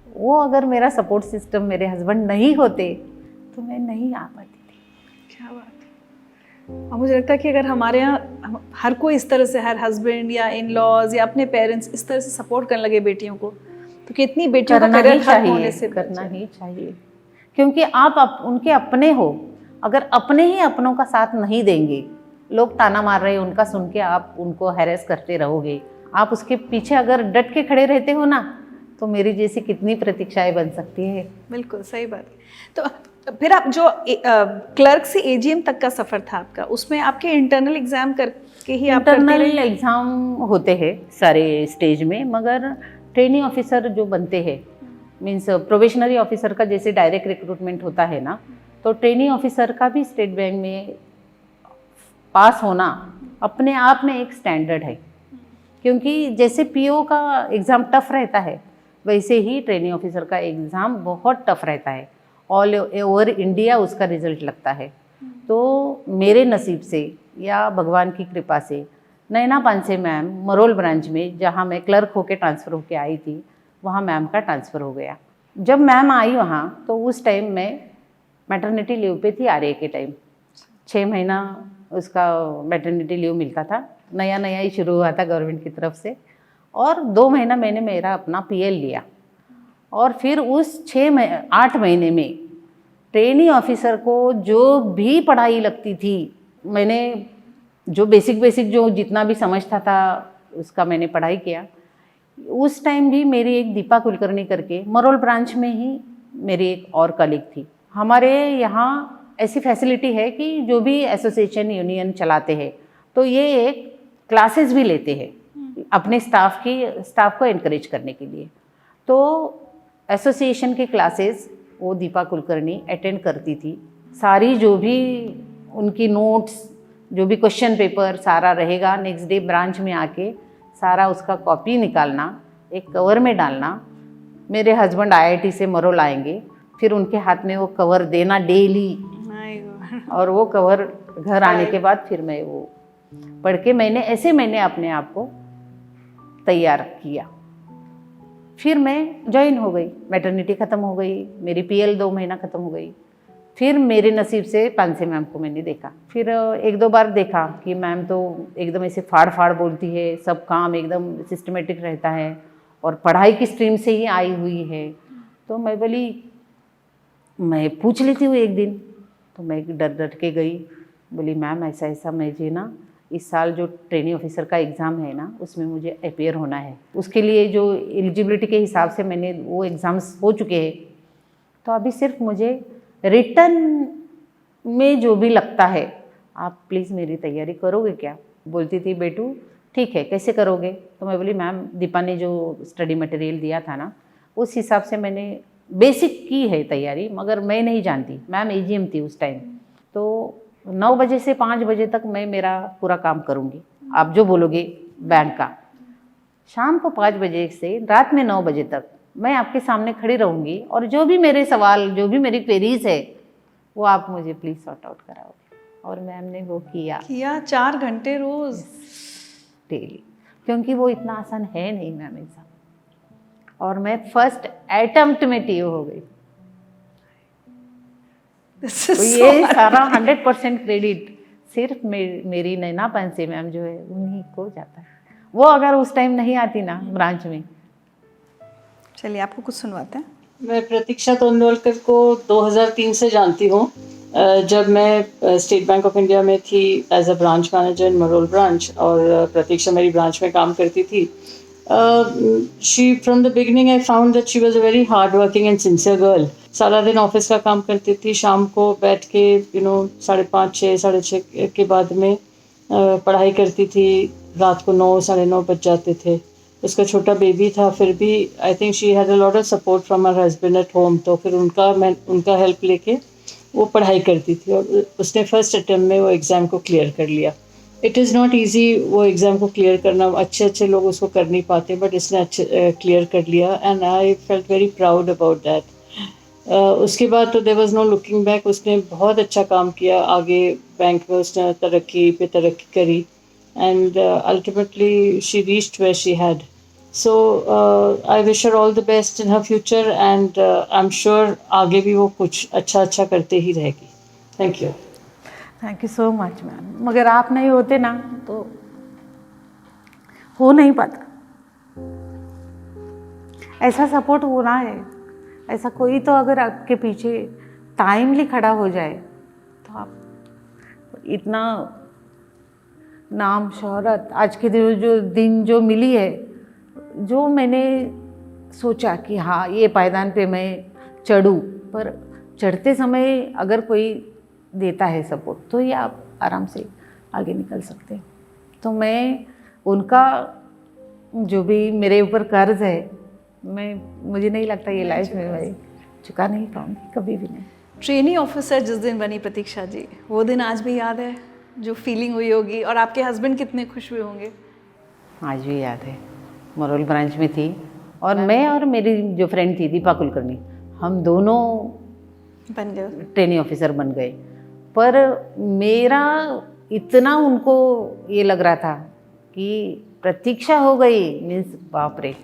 वो, अगर मेरा सपोर्ट सिस्टम मेरे हस्बैंड नहीं होते तो मैं नहीं आ पाती थी। क्या बात है। और मुझे लगता है कि अगर हमारे यहाँ हर कोई इस तरह से, हर हस्बैंड या इन लॉज या अपने पेरेंट्स इस तरह से सपोर्ट करने लगे बेटियों को, तो कितनी बेटियों का करियर खत्म होने से करना ही चाहिए। क्योंकि आप उनके अपने हो, अगर अपने ही अपनों का साथ नहीं देंगे, लोग ताना मार रहे हैं उनका सुन के आप उनको हैरेस करते रहोगे, आप उसके पीछे अगर डट के खड़े रहते हो ना, तो मेरी जैसी कितनी प्रतीक्षाएं बन सकती है। बिल्कुल सही बात। तो फिर आप जो क्लर्क से AGM तक का सफ़र था आपका, उसमें आपके इंटरनल एग्ज़ाम करके ही आप इंटरनल एग्ज़ाम होते हैं सारे स्टेज में, मगर ट्रेनिंग ऑफिसर जो बनते हैं, मीन्स प्रोबेशनरी ऑफिसर का जैसे डायरेक्ट रिक्रूटमेंट होता है ना, तो ट्रेनिंग ऑफिसर का भी स्टेट बैंक में पास होना अपने आप में एक स्टैंडर्ड है। क्योंकि जैसे PO का एग्ज़ाम टफ़ रहता है, वैसे ही ट्रेनिंग ऑफिसर का एग्ज़ाम बहुत टफ़ रहता है। ऑल ओवर इंडिया उसका रिज़ल्ट लगता है। तो मेरे नसीब से या भगवान की कृपा से नैना पांसे मैम मरोल ब्रांच में, जहाँ मैं क्लर्क होके ट्रांसफ़र होके आई थी, वहाँ मैम का ट्रांसफ़र हो गया। जब मैम आई वहाँ, तो उस टाइम मैं मैटरनिटी लीव पे थी। आर्य के टाइम 6 महीना उसका मैटरनिटी लीव मिलता था, नया नया ही शुरू हुआ था गवर्नमेंट की तरफ से। और 2 महीना मैंने मेरा अपना पीएल लिया। और फिर उस 8 महीने में ट्रेनी ऑफिसर को जो भी पढ़ाई लगती थी, मैंने जो बेसिक जो जितना भी समझता था उसका मैंने पढ़ाई किया। उस टाइम भी मेरी एक दीपा कुलकर्णी करके मरोल ब्रांच में ही मेरी एक और कलीग थी। हमारे यहाँ ऐसी फैसिलिटी है कि जो भी एसोसिएशन यूनियन चलाते हैं तो ये एक क्लासेस भी लेते हैं अपने स्टाफ को एनकरेज करने के लिए। तो एसोसिएशन की क्लासेस वो दीपा कुलकर्णी अटेंड करती थी। सारी जो भी उनकी नोट्स, जो भी क्वेश्चन पेपर सारा रहेगा, नेक्स्ट डे ब्रांच में आके सारा उसका कॉपी निकालना, एक कवर में डालना। मेरे हस्बैंड आईआईटी से मरोल आएंगे, फिर उनके हाथ में वो कवर देना डेली, और वो कवर घर आने के बाद फिर मैं वो पढ़ के मैंने अपने आप को तैयार किया। फिर मैं ज्वाइन हो गई, मैटरनिटी ख़त्म हो गई, मेरी पीएल 2 महीना ख़त्म हो गई। फिर मेरे नसीब से पानसे मैम को मैंने देखा। फिर 1-2 बार देखा कि मैम तो एकदम ऐसे फाड़ बोलती है, सब काम एकदम सिस्टमेटिक रहता है और पढ़ाई की स्ट्रीम से ही आई हुई है। तो मैं बोली मैं पूछ लेती हूँ एक दिन। तो मैं डर के गई, बोली मैम ऐसा मुझे ना इस साल जो ट्रेनिंग ऑफिसर का एग्ज़ाम है ना उसमें मुझे अपीयर होना है। उसके लिए जो एलिजिबिलिटी के हिसाब से मैंने वो एग्ज़ाम्स हो चुके हैं, तो अभी सिर्फ मुझे रिटर्न में जो भी लगता है आप प्लीज़ मेरी तैयारी करोगे क्या। बोलती थी बेटू ठीक है कैसे करोगे। तो मैं बोली मैम दीपा ने जो स्टडी मटेरियल दिया था ना उस हिसाब से मैंने बेसिक की है तैयारी, मगर मैं नहीं जानती। मैम एजीएम थी उस टाइम, तो 9 बजे से 5 बजे तक मैं मेरा पूरा काम करूँगी, आप जो बोलोगे बैंक का। शाम को 5 बजे से रात में 9 बजे तक मैं आपके सामने खड़ी रहूँगी और जो भी मेरे सवाल, जो भी मेरी क्वेरीज है वो आप मुझे प्लीज़ सॉर्ट आउट कराओगे। और मैम ने वो किया 4 घंटे रोज़ डेली, क्योंकि वो इतना आसान है नहीं मैम एग्ज़ाम। और मैं फर्स्ट अटेम्प्ट में टीओ हो गई। तो ये सारा 100% क्रेडिट सिर्फ मेरी नैना पानसे मैम जो है उन्हीं को जाता है। वो अगर उस टाइम नहीं आती ना ब्रांच में। चलिए आपको कुछ सुनवाते हैं। मैं प्रतीक्षा तोंडवलकर को 2003 से जानती हूँ। जब मैं स्टेट बैंक ऑफ इंडिया में थी as a branch manager in Marol branch, और प्रतीक्षा मेरी ब्रांच में काम करती थी। She from the beginning I found that she was a very hard working and sincere girl. सारा दिन ऑफिस का काम करती थी, शाम को बैठ के 5:30 6:30 के बाद में पढ़ाई करती थी। रात को 9 साढ़े 9 बज जाते थे। उसका छोटा बेबी था, फिर भी I think she had a lot of support from her husband at home. तो फिर उनका हेल्प लेके वो पढ़ाई करती थी, और उसने फर्स्ट अटेम्प्ट में वो एग्ज़ाम को क्लियर कर लिया। इट इज़ नॉट ईजी वो एग्ज़ाम को क्लियर करना, अच्छे लोग उसको कर नहीं पाते, बट इसने अच्छे क्लियर कर लिया and I felt very proud about that. उसके बाद तो there was no looking back. उसने बहुत अच्छा काम किया, आगे बैंक में उसने तरक्की पे तरक्की करी, and ultimately she reached where she had. So I wish her all the best in her future, and I'm sure आगे भी वो कुछ अच्छा करते ही रहेगी। Thank you. Thank you so much ma'am. मगर आप नहीं होते ना तो हो नहीं पाता। ऐसा सपोर्ट होना है, ऐसा कोई तो अगर आपके पीछे टाइमली खड़ा हो जाए तो आप इतना नाम शोहरत आज के दिन जो मिली है, जो मैंने सोचा कि हाँ ये पायदान पे मैं चढ़ूँ, पर चढ़ते समय अगर कोई देता है सपोर्ट तो ये आप आराम से आगे निकल सकते हैं। तो मैं उनका जो भी मेरे ऊपर कर्ज है, मुझे नहीं लगता ये लाइफ में मैं चुका नहीं पाऊँगी कभी भी नहीं। ट्रेनी ऑफिसर जिस दिन बनी प्रतीक्षा जी, वो दिन आज भी याद है? जो फीलिंग हुई होगी, और आपके हस्बैंड कितने खुश हुए होंगे? आज भी याद है। मरोल ब्रांच में थी और मैं और मेरी जो फ्रेंड थी दीपा कुलकर्णी, हम दोनों बन गए ट्रेनिंग ऑफिसर बन गए। पर मेरा इतना उनको ये लग रहा था कि प्रतीक्षा हो गई मीन्स बाप रे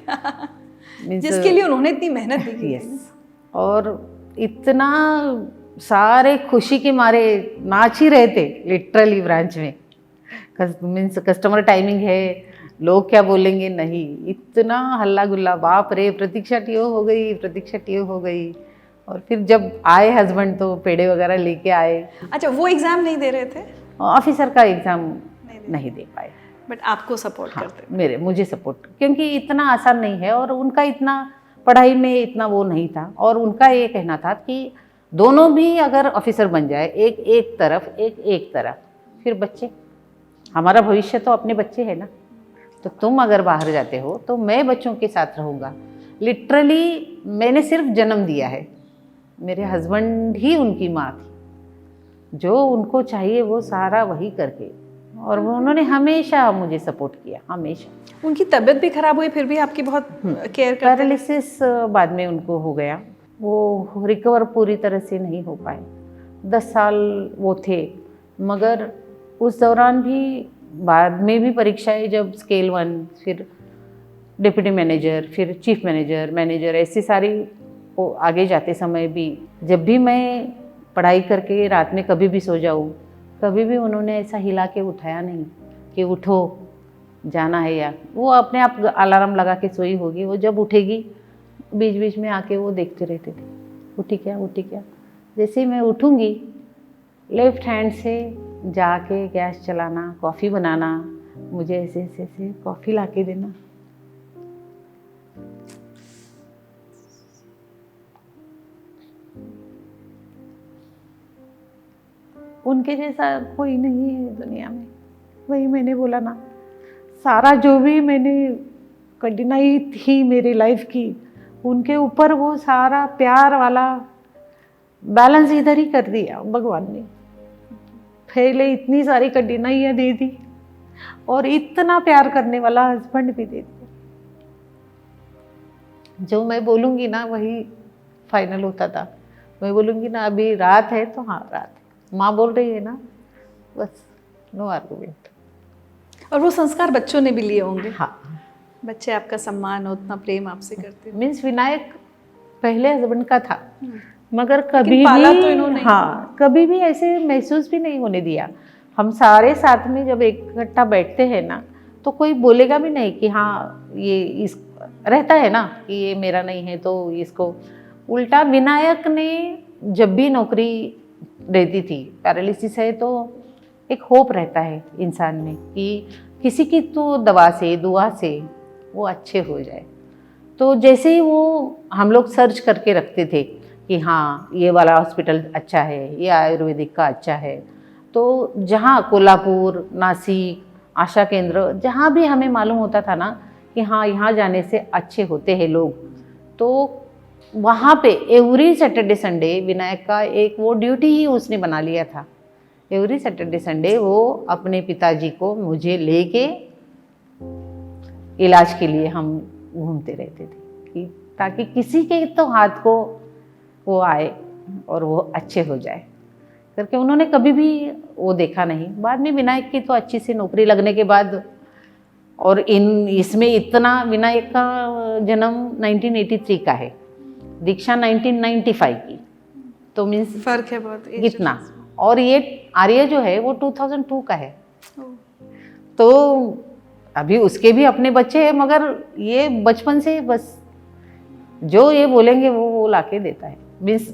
जिसके लिए उन्होंने इतनी मेहनत भी की। यस, और इतना सारे खुशी के मारे नाच ही रहे थे लिटरली ब्रांच में। मीन्स कस्टमर टाइमिंग है, लोग क्या बोलेंगे, नहीं, इतना हल्ला गुल्ला, बाप रे, प्रतीक्षा टीओ हो गई, प्रतीक्षा टीओ हो गई। और फिर जब आए हस्बैंड तो पेड़े वगैरह लेके आए। अच्छा, वो एग्जाम नहीं दे रहे थे? ऑफिसर का एग्ज़ाम नहीं दे पाए, बट आपको सपोर्ट करते? मुझे सपोर्ट, क्योंकि इतना आसान नहीं है और उनका इतना पढ़ाई में इतना वो नहीं था। और उनका ये कहना था कि दोनों भी अगर ऑफिसर बन जाए, एक तरफ, फिर बच्चे, हमारा भविष्य तो अपने बच्चे हैं ना, तो तुम अगर बाहर जाते हो तो मैं बच्चों के साथ रहूँगा। लिटरली मैंने सिर्फ जन्म दिया है, मेरे हस्बैंड ही उनकी माँ थी, जो उनको चाहिए वो सारा वही करके, और वो उन्होंने हमेशा मुझे सपोर्ट किया, हमेशा। उनकी तबीयत भी खराब हुई, फिर भी आपकी बहुत केयर करते? पैरालिसिस बाद में उनको हो गया, वो रिकवर पूरी तरह से नहीं हो पाए। 10 साल वो थे, मगर उस दौरान भी बाद में भी परीक्षाएं, जब स्केल 1, फिर डिप्टी मैनेजर, फिर चीफ मैनेजर, ऐसी सारी वो आगे जाते समय भी, जब भी मैं पढ़ाई करके रात में कभी भी सो जाऊँ, कभी भी उन्होंने ऐसा हिला के उठाया नहीं कि उठो जाना है, या वो अपने आप अलार्म लगा के सोई होगी, वो जब उठेगी बीच बीच में आके वो देखते रहते थे, उठी क्या। जैसे ही मैं उठूँगी, लेफ्ट हैंड से जाके गैस चलाना, कॉफ़ी बनाना, मुझे ऐसे कॉफ़ी ला के देना। उनके जैसा कोई नहीं है दुनिया में। वही मैंने बोला ना, सारा जो भी मैंने कठिनाई थी मेरी लाइफ की, उनके ऊपर वो सारा प्यार वाला बैलेंस इधर ही कर दिया भगवान ने। पहले इतनी सारी कठिनाइयाँ दे दी और इतना प्यार करने वाला हस्बैंड भी दे दिया। जो मैं बोलूँगी ना वही फाइनल होता था। मैं बोलूँगी ना अभी रात है तो हाँ रात है, माँ बोल रही है ना, बस नो आर्गुमेंट। और वो संस्कार बच्चों ने भी लिए होंगे। हाँ, बच्चे आपका सम्मान, उतना प्रेम आपसे करते थे। मीन्स विनायक पहले हस्बैंड का था, मगर कभी पाला भी तो इन्होंने। हाँ, कभी भी ऐसे महसूस भी नहीं होने दिया। हम सारे साथ में जब इकट्ठा बैठते हैं ना, तो कोई बोलेगा भी नहीं कि हाँ ये इस रहता है ना कि ये मेरा नहीं है तो इसको। उल्टा विनायक ने जब भी नौकरी रहती थी, पैरालिसिस है तो एक होप रहता है इंसान में कि किसी की तो दवा से दुआ से वो अच्छे हो जाए। तो जैसे ही वो हम लोग सर्च करके रखते थे कि हाँ ये वाला हॉस्पिटल अच्छा है, ये आयुर्वेदिक का अच्छा है, तो जहाँ कोल्हापुर, नासिक, आशा केंद्र, जहाँ भी हमें मालूम होता था ना कि हाँ यहाँ जाने से अच्छे होते हैं लोग, तो वहाँ पे एवरी सैटरडे संडे विनायक का एक वो ड्यूटी ही उसने बना लिया था। एवरी सैटरडे संडे वो अपने पिताजी को मुझे लेके इलाज के लिए हम घूमते रहते थे कि ताकि किसी के तो हाथ को वो आए और वो अच्छे हो जाए करके। उन्होंने कभी भी वो देखा नहीं। बाद में विनायक की तो अच्छी सी नौकरी लगने के बाद, और इसमें इतना, विनायक का जन्म 1983 का है, दीक्षा 1995 की, तो मीन्स फर्क है बहुत कितना। और ये आर्य जो है वो 2002 का है, तो अभी उसके भी अपने बच्चे हैं, मगर ये बचपन से बस जो ये बोलेंगे वो लाके देता है। मीन्स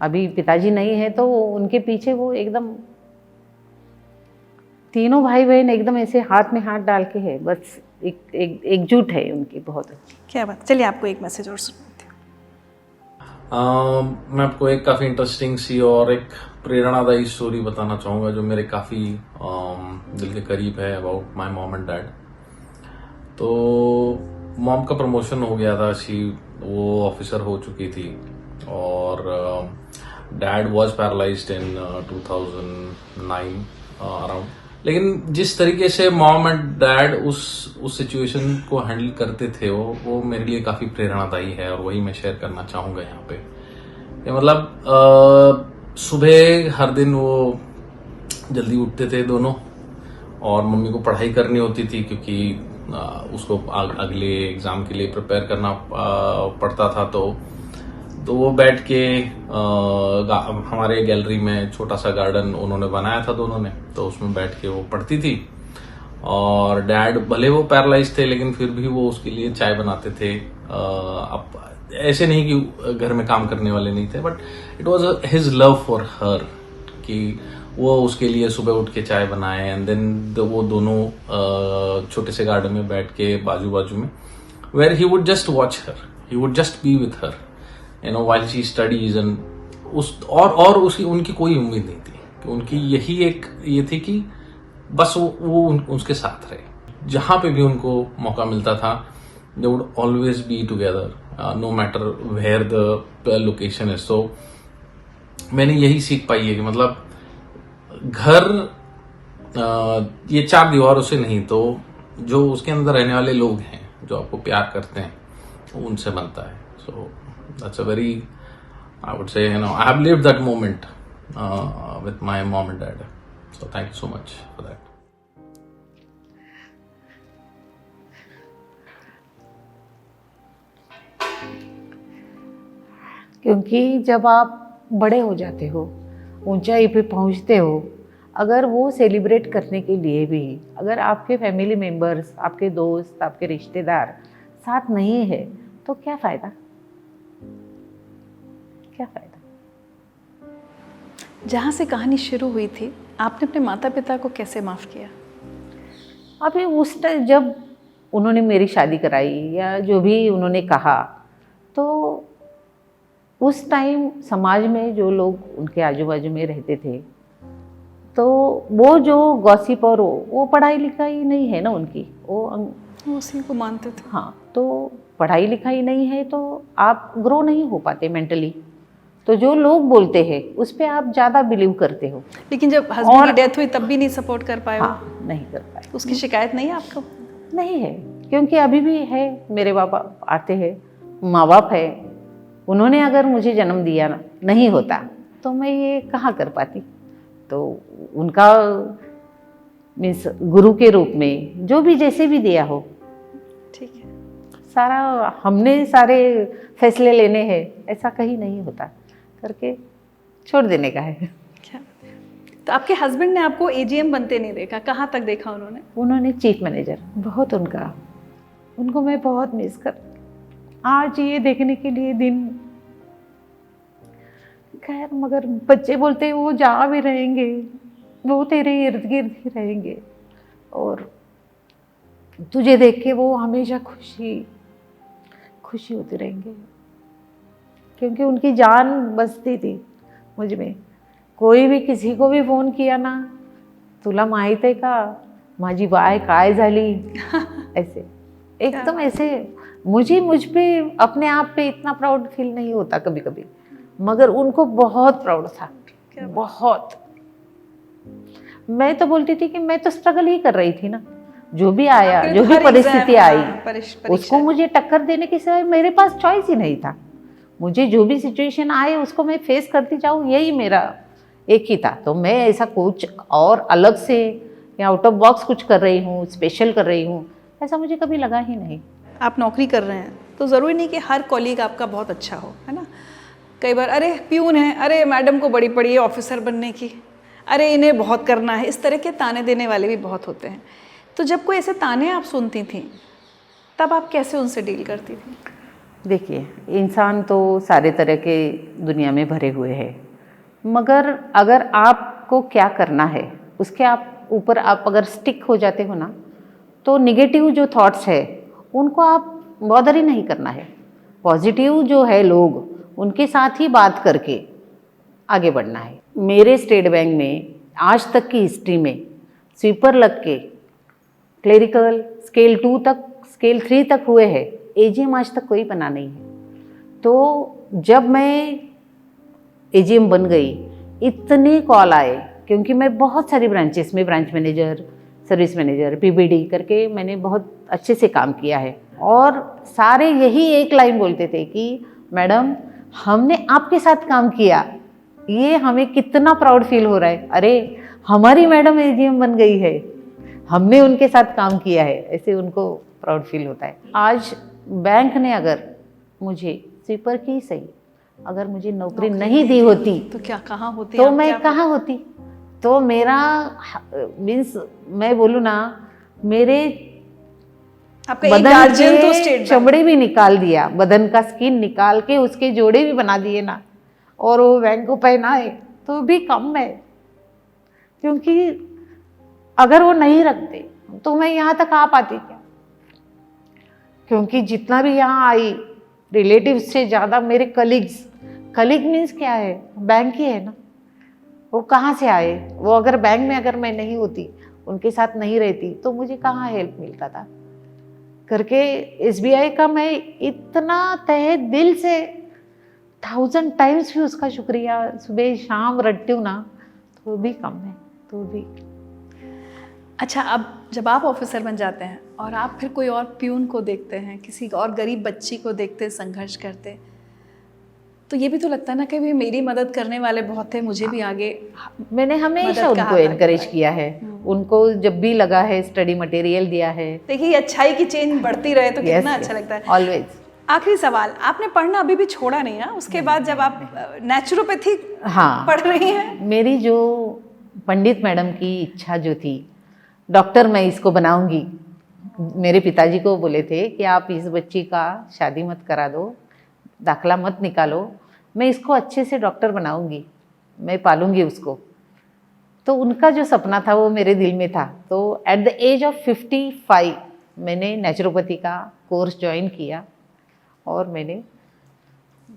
अभी पिताजी नहीं है तो उनके पीछे वो एकदम तीनों भाई बहन एकदम ऐसे हाथ में हाथ डाल के है, बस एकजुट है उनकी बहुत अच्छी। क्या बात। चलिए आपको एक मैसेज और सुनाते हैं। मैं आपको एक काफ़ी इंटरेस्टिंग सी और एक प्रेरणादायी स्टोरी बताना चाहूँगा जो मेरे काफ़ी दिल के करीब है, about my mom and dad. तो मॉम का प्रमोशन हो गया था, वो ऑफिसर हो चुकी थी, और dad was paralysed in 2009 around. लेकिन जिस तरीके से मॉम एंड डैड उस सिचुएशन को हैंडल करते थे वो मेरे लिए काफ़ी प्रेरणादायी है, और वही मैं शेयर करना चाहूँगा यहाँ पे। ये मतलब सुबह हर दिन वो जल्दी उठते थे दोनों, और मम्मी को पढ़ाई करनी होती थी क्योंकि उसको अगले एग्ज़ाम के लिए प्रिपेयर करना पड़ता था। तो वो बैठ के हमारे गैलरी में छोटा सा गार्डन उन्होंने बनाया था दोनों ने, तो उसमें बैठ के वो पढ़ती थी। और डैड भले वो पैरालाइज थे लेकिन फिर भी वो उसके लिए चाय बनाते थे। अब ऐसे नहीं कि घर में काम करने वाले नहीं थे, but it was his love for her कि वो उसके लिए सुबह उठ के चाय बनाए। एंड देन वो दोनों छोटे से गार्डन में बैठ के बाजू बाजू में, where he would just watch her, he would just be with her, you know, while she studies. And और उसकी उनकी कोई उम्मीद नहीं थी कि उनकी यही एक ये थी कि बस वो उसके साथ रहे। जहां पे भी उनको मौका मिलता था, they would always be together, no matter where the location is. So मैंने यही सीख पाई है कि मतलब घर ये चार दीवारों से नहीं, तो जो उसके अंदर रहने वाले लोग हैं जो आपको प्यार करते हैं, उनसे बनता है। So that's a very, I would say, you know, I have lived that moment with my mom and dad. So thank you so much for that. क्योंकि जब आप बड़े हो जाते हो, ऊंचाई पे पहुंचते हो, अगर वो सेलिब्रेट करने के लिए भी अगर आपके फैमिली मेंबर्स, आपके दोस्त, आपके रिश्तेदार साथ नहीं है तो क्या फ़ायदा, क्या फ़ायदा। जहाँ से कहानी शुरू हुई थी, आपने अपने माता पिता को कैसे माफ़ किया? अभी उस टाइम जब उन्होंने मेरी शादी कराई या जो भी उन्होंने कहा, तो उस टाइम समाज में जो लोग उनके आजू बाजू में रहते थे, तो वो जो गॉसिप और वो पढ़ाई लिखाई नहीं है ना उनकी, वो उसी को मानते थे। हाँ, तो पढ़ाई लिखाई नहीं है तो आप ग्रो नहीं हो पाते मेंटली, तो जो लोग बोलते हैं उस पर आप ज़्यादा बिलीव करते हो। लेकिन जब हस्बैंड की डेथ हुई तब भी नहीं सपोर्ट कर पाए? हाँ, नहीं कर पाए। उसकी शिकायत नहीं है आपको? नहीं है, क्योंकि अभी भी है, मेरे पापा आते हैं, माँ बाप है, उन्होंने अगर मुझे जन्म दिया ना नहीं होता तो मैं ये कहाँ कर पाती। तो उनका मीन्स गुरु के रूप में जो भी जैसे भी दिया हो, ठीक है, सारा हमने सारे फैसले लेने हैं ऐसा कहीं नहीं होता, करके छोड़ देने का है। क्या तो आपके हस्बैंड ने आपको एजीएम बनते नहीं देखा, कहाँ तक देखा उन्होंने? उन्होंने चीफ मैनेजर, बहुत उनको मैं बहुत मिस कर, आज ये देखने के लिए दिन, खैर मगर बच्चे बोलते हैं वो जहाँ भी रहेंगे वो तेरे इर्द गिर्द ही रहेंगे और तुझे देख के वो हमेशा खुशी होते रहेंगे, क्योंकि उनकी जान बसती थी मुझ में। कोई भी किसी को भी फ़ोन किया ना, तुला माहित आहे का माझी बाय काय झाली, ऐसे एकदम ऐसे। मुझ पे अपने आप पे इतना प्राउड फील नहीं होता कभी कभी, मगर उनको बहुत प्राउड था, बहुत। मैं तो बोलती थी कि मैं तो स्ट्रगल ही कर रही थी ना, जो भी आया, जो भी परिस्थिति आई उसको मुझे टक्कर देने के सिवाय मेरे पास चॉइस ही नहीं था। मुझे जो भी सिचुएशन आए उसको मैं फेस करती जाऊँ, यही मेरा एक ही था। तो मैं ऐसा कुछ और अलग से या आउट ऑफ बॉक्स कुछ कर रही हूँ, स्पेशल कर रही हूँ, ऐसा मुझे कभी लगा ही नहीं। आप नौकरी कर रहे हैं तो ज़रूरी नहीं कि हर कॉलीग आपका बहुत अच्छा हो, है ना। कई बार अरे प्यून है, अरे मैडम को बड़ी पड़ी है ऑफिसर बनने की, अरे इन्हें बहुत करना है, इस तरह के ताने देने वाले भी बहुत होते हैं। तो जब कोई ऐसे ताने आप सुनती थी तब आप कैसे उनसे डील करती थी? देखिए, इंसान तो सारे तरह के दुनिया में भरे हुए हैं, मगर अगर आपको क्या करना है उसके आप ऊपर आप अगर स्टिक हो जाते हो ना, तो निगेटिव जो थॉट्स है उनको आप बॉदर ही नहीं करना है। पॉजिटिव जो है लोग उनके साथ ही बात करके आगे बढ़ना है। मेरे स्टेट बैंक में आज तक की हिस्ट्री में स्वीपर लग के क्लेरिकल स्केल 2 तक, स्केल 3 तक हुए हैं, एजीएम आज तक कोई बना नहीं है। तो जब मैं एजीएम बन गई, इतने कॉल आए, क्योंकि मैं बहुत सारी ब्रांचेस में branch manager, service manager, PBD करके मैंने बहुत अच्छे से काम किया है, और सारे यही एक लाइन बोलते थे कि मैडम हमने आपके साथ काम किया, ये हमें कितना प्राउड फील हो रहा है, अरे हमारी मैडम एजीएम बन गई है, हमने उनके साथ काम किया है, ऐसे उनको प्राउड फील होता है। आज बैंक ने अगर मुझे स्वीपर की सही, अगर मुझे नौकरी नहीं दी होती तो क्या कहाँ होती, तो मैं कहाँ होती। तो मेरा मीन्स मैं बोलूँ ना, मेरे आपका एक बदन गार्जियन तो के स्टेट बैंक। चमड़े भी निकाल दिया, बदन का स्किन निकाल के उसके जोड़े भी बना दिए ना, और वो बैंक को पहनाए तो भी कम है। क्योंकि अगर वो नहीं रखते तो मैं यहाँ तक आ पाती क्या? क्योंकि जितना भी यहाँ आई, रिलेटिव से ज़्यादा मेरे कलीग मीन्स क्या है, बैंक ही है ना। वो कहाँ से आए? वो अगर बैंक में अगर मैं नहीं होती, उनके साथ नहीं रहती, तो मुझे कहाँ हेल्प मिलता था करके। SBI का मैं इतना तहे दिल से 1000 टाइम्स भी उसका शुक्रिया सुबह शाम रटती हूँ ना, तो भी कम है, तो भी। अच्छा, अब जब आप ऑफिसर बन जाते हैं और आप फिर कोई और प्यून को देखते हैं, किसी और गरीब बच्ची को देखते हैं संघर्ष करते, तो ये भी तो लगता है ना कि भी मेरी मदद करने वाले बहुत थे, मुझे भी आगे। मैंने हमेशा मदद का उनको हाथ आगे एनकरेज बढ़ाया। किया है, उनको जब भी लगा है स्टडी मटेरियल दिया है। देखिए, अच्छाई की चेन बढ़ती रहे तो कितना अच्छा लगता है। ऑलवेज। आखिरी सवाल, आपने पढ़ना अभी भी छोड़ा नहीं है? उसके बाद जब आप नेचुरोपैथी हाँ, पढ़ रही हैं, मेरी जो पंडित मैडम की इच्छा जो थी, डॉक्टर मैं इसको बनाऊंगी। मेरे पिताजी को बोले थे कि आप इस बच्ची का शादी मत करा दो, दाखला मत निकालो, मैं इसको अच्छे से डॉक्टर बनाऊंगी, मैं पालूंगी उसको। तो उनका जो सपना था वो मेरे दिल में था। तो एट द एज ऑफ 55 मैंने नेचुरोपैथी का कोर्स ज्वाइन किया और मैंने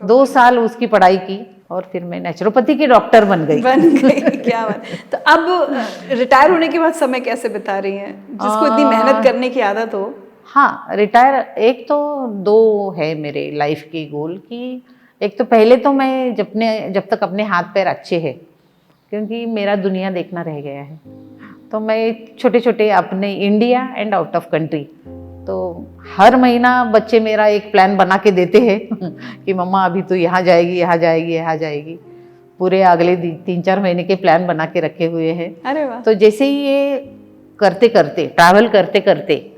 2 साल उसकी पढ़ाई की और फिर मैं नेचुरोपैथी की डॉक्टर बन गई। क्या बात। तो अब रिटायर होने के बाद समय कैसे बिता रही हैं, जिसको इतनी मेहनत करने की आदत हो? हाँ, रिटायर, एक तो 2 है मेरे लाइफ के गोल की। एक तो पहले तो मैं जब तक अपने हाथ पैर अच्छे हैं, क्योंकि मेरा दुनिया देखना रह गया है, तो मैं छोटे छोटे अपने India and out of country, तो हर महीना बच्चे मेरा एक प्लान बना के देते हैं कि मम्मा अभी तो यहाँ जाएगी, यहाँ जाएगी, यहाँ जाएगी। पूरे अगले 3-4 महीने के प्लान बना के रखे हुए हैं। अरे वाह। तो जैसे ही ये करते करते, ट्रैवल करते करते,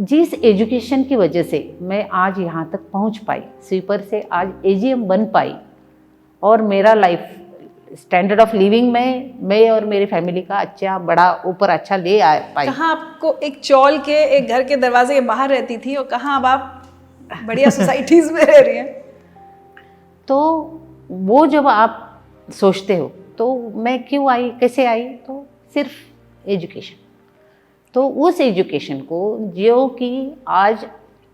जिस एजुकेशन की वजह से मैं आज यहाँ तक पहुँच पाई, स्वीपर से आज AGM बन पाई, और मेरा लाइफ स्टैंडर्ड ऑफ लिविंग में मैं और मेरी फैमिली का अच्छा बड़ा ऊपर अच्छा ले आ पाई। कहाँ आपको एक चौल के एक घर के दरवाजे के बाहर रहती थी और कहाँ अब आप बढ़िया सोसाइटीज में रह रही हैं। तो वो जब आप सोचते हो तो मैं क्यों आई, कैसे आई, तो सिर्फ एजुकेशन। तो उस एजुकेशन को जो कि आज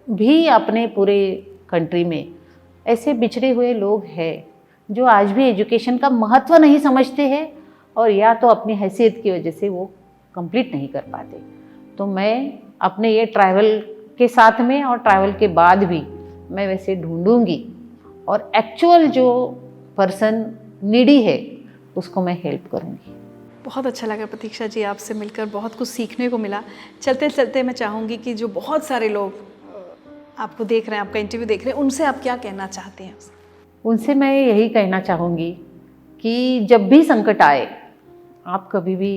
भी अपने पूरे कंट्री में ऐसे बिछड़े हुए लोग हैं जो आज भी एजुकेशन का महत्व नहीं समझते हैं, और या तो अपनी हैसियत की वजह से वो कंप्लीट नहीं कर पाते। तो मैं अपने ये ट्रैवल के साथ में और ट्रैवल के बाद भी मैं वैसे ढूंढूंगी, और एक्चुअल जो पर्सन नीडी है उसको मैं हेल्प करूंगी। बहुत अच्छा लगा प्रतीक्षा जी, आपसे मिलकर बहुत कुछ सीखने को मिला। चलते चलते मैं चाहूँगी कि जो बहुत सारे लोग आपको देख रहे हैं, आपका इंटरव्यू देख रहे हैं, उनसे आप क्या कहना चाहते हैं? उनसे मैं यही कहना चाहूँगी कि जब भी संकट आए आप कभी भी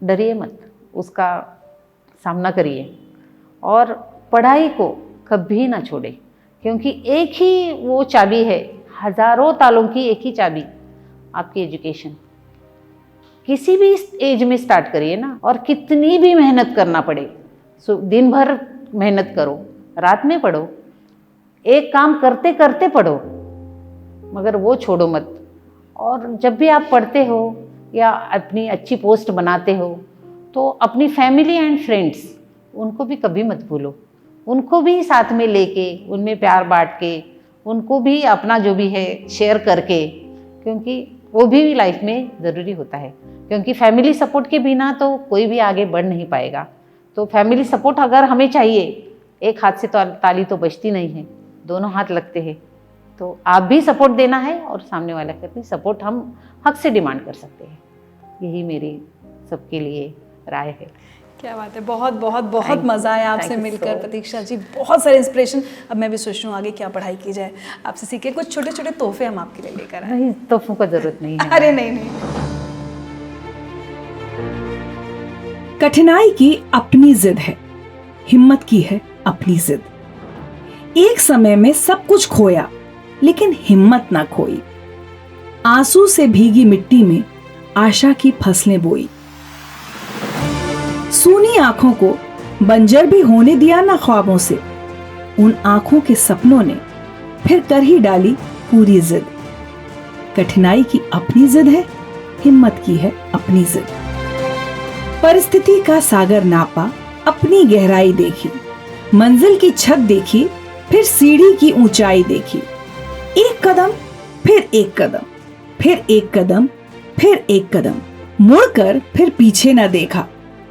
डरिए मत, उसका सामना करिए, और पढ़ाई को कभी ना छोड़े, क्योंकि एक ही वो चाबी है, हज़ारों तालों की एक ही चाबी, आपकी एजुकेशन। किसी भी एज में स्टार्ट करिए ना, और कितनी भी मेहनत करना पड़े, दिन भर मेहनत करो, रात में पढ़ो, एक काम करते करते पढ़ो, मगर वो छोड़ो मत। और जब भी आप पढ़ते हो या अपनी अच्छी पोस्ट बनाते हो, तो अपनी फैमिली एंड फ्रेंड्स उनको भी कभी मत भूलो, उनको भी साथ में लेके, उनमें प्यार बांट के, उनको भी अपना जो भी है शेयर करके, क्योंकि वो भी लाइफ में ज़रूरी होता है। क्योंकि फैमिली सपोर्ट के बिना तो कोई भी आगे बढ़ नहीं पाएगा। तो फैमिली सपोर्ट अगर हमें चाहिए, एक हाथ से तो ताली तो बजती नहीं है, दोनों हाथ लगते हैं। तो आप भी सपोर्ट देना है और सामने वाला का भी सपोर्ट हम हक से डिमांड कर सकते हैं। यही मेरी सबके लिए राय है। क्या बात है, बहुत बहुत बहुत मज़ा आया आपसे मिलकर प्रतीक्षा जी, बहुत सारे इंस्पिरेशन। अब मैं भी सोच रही हूँ आगे क्या पढ़ाई की जाए, आपसे सीखे कुछ छोटे छोटे तोहफे हम आपके लिए लेकर आए। नहीं, तोहफों का जरूरत नहीं है। अरे नहीं। कठिनाई की अपनी जिद है, हिम्मत की है अपनी जिद। एक समय में सब कुछ खोया, लेकिन हिम्मत ना खोई। आंसू से भीगी मिट्टी में आशा की फसलें बोई। सूनी आंखों को बंजर भी होने दिया ना ख्वाबों से। उन आंखों के सपनों ने फिर कर ही डाली पूरी जिद। कठिनाई की अपनी जिद है, हिम्मत की है अपनी जिद। परिस्थिति का सागर नापा, अपनी गहराई देखी, मंजिल की छत देखी, फिर सीढ़ी की ऊंचाई देखी। एक कदम, फिर एक कदम, फिर एक कदम, फिर एक कदम, मुड़कर फिर पीछे न देखा।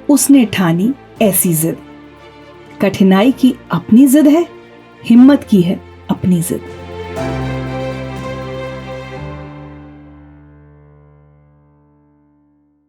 उसने ठानी ऐसी जिद। कठिनाई की अपनी जिद है, हिम्मत की है अपनी जिद।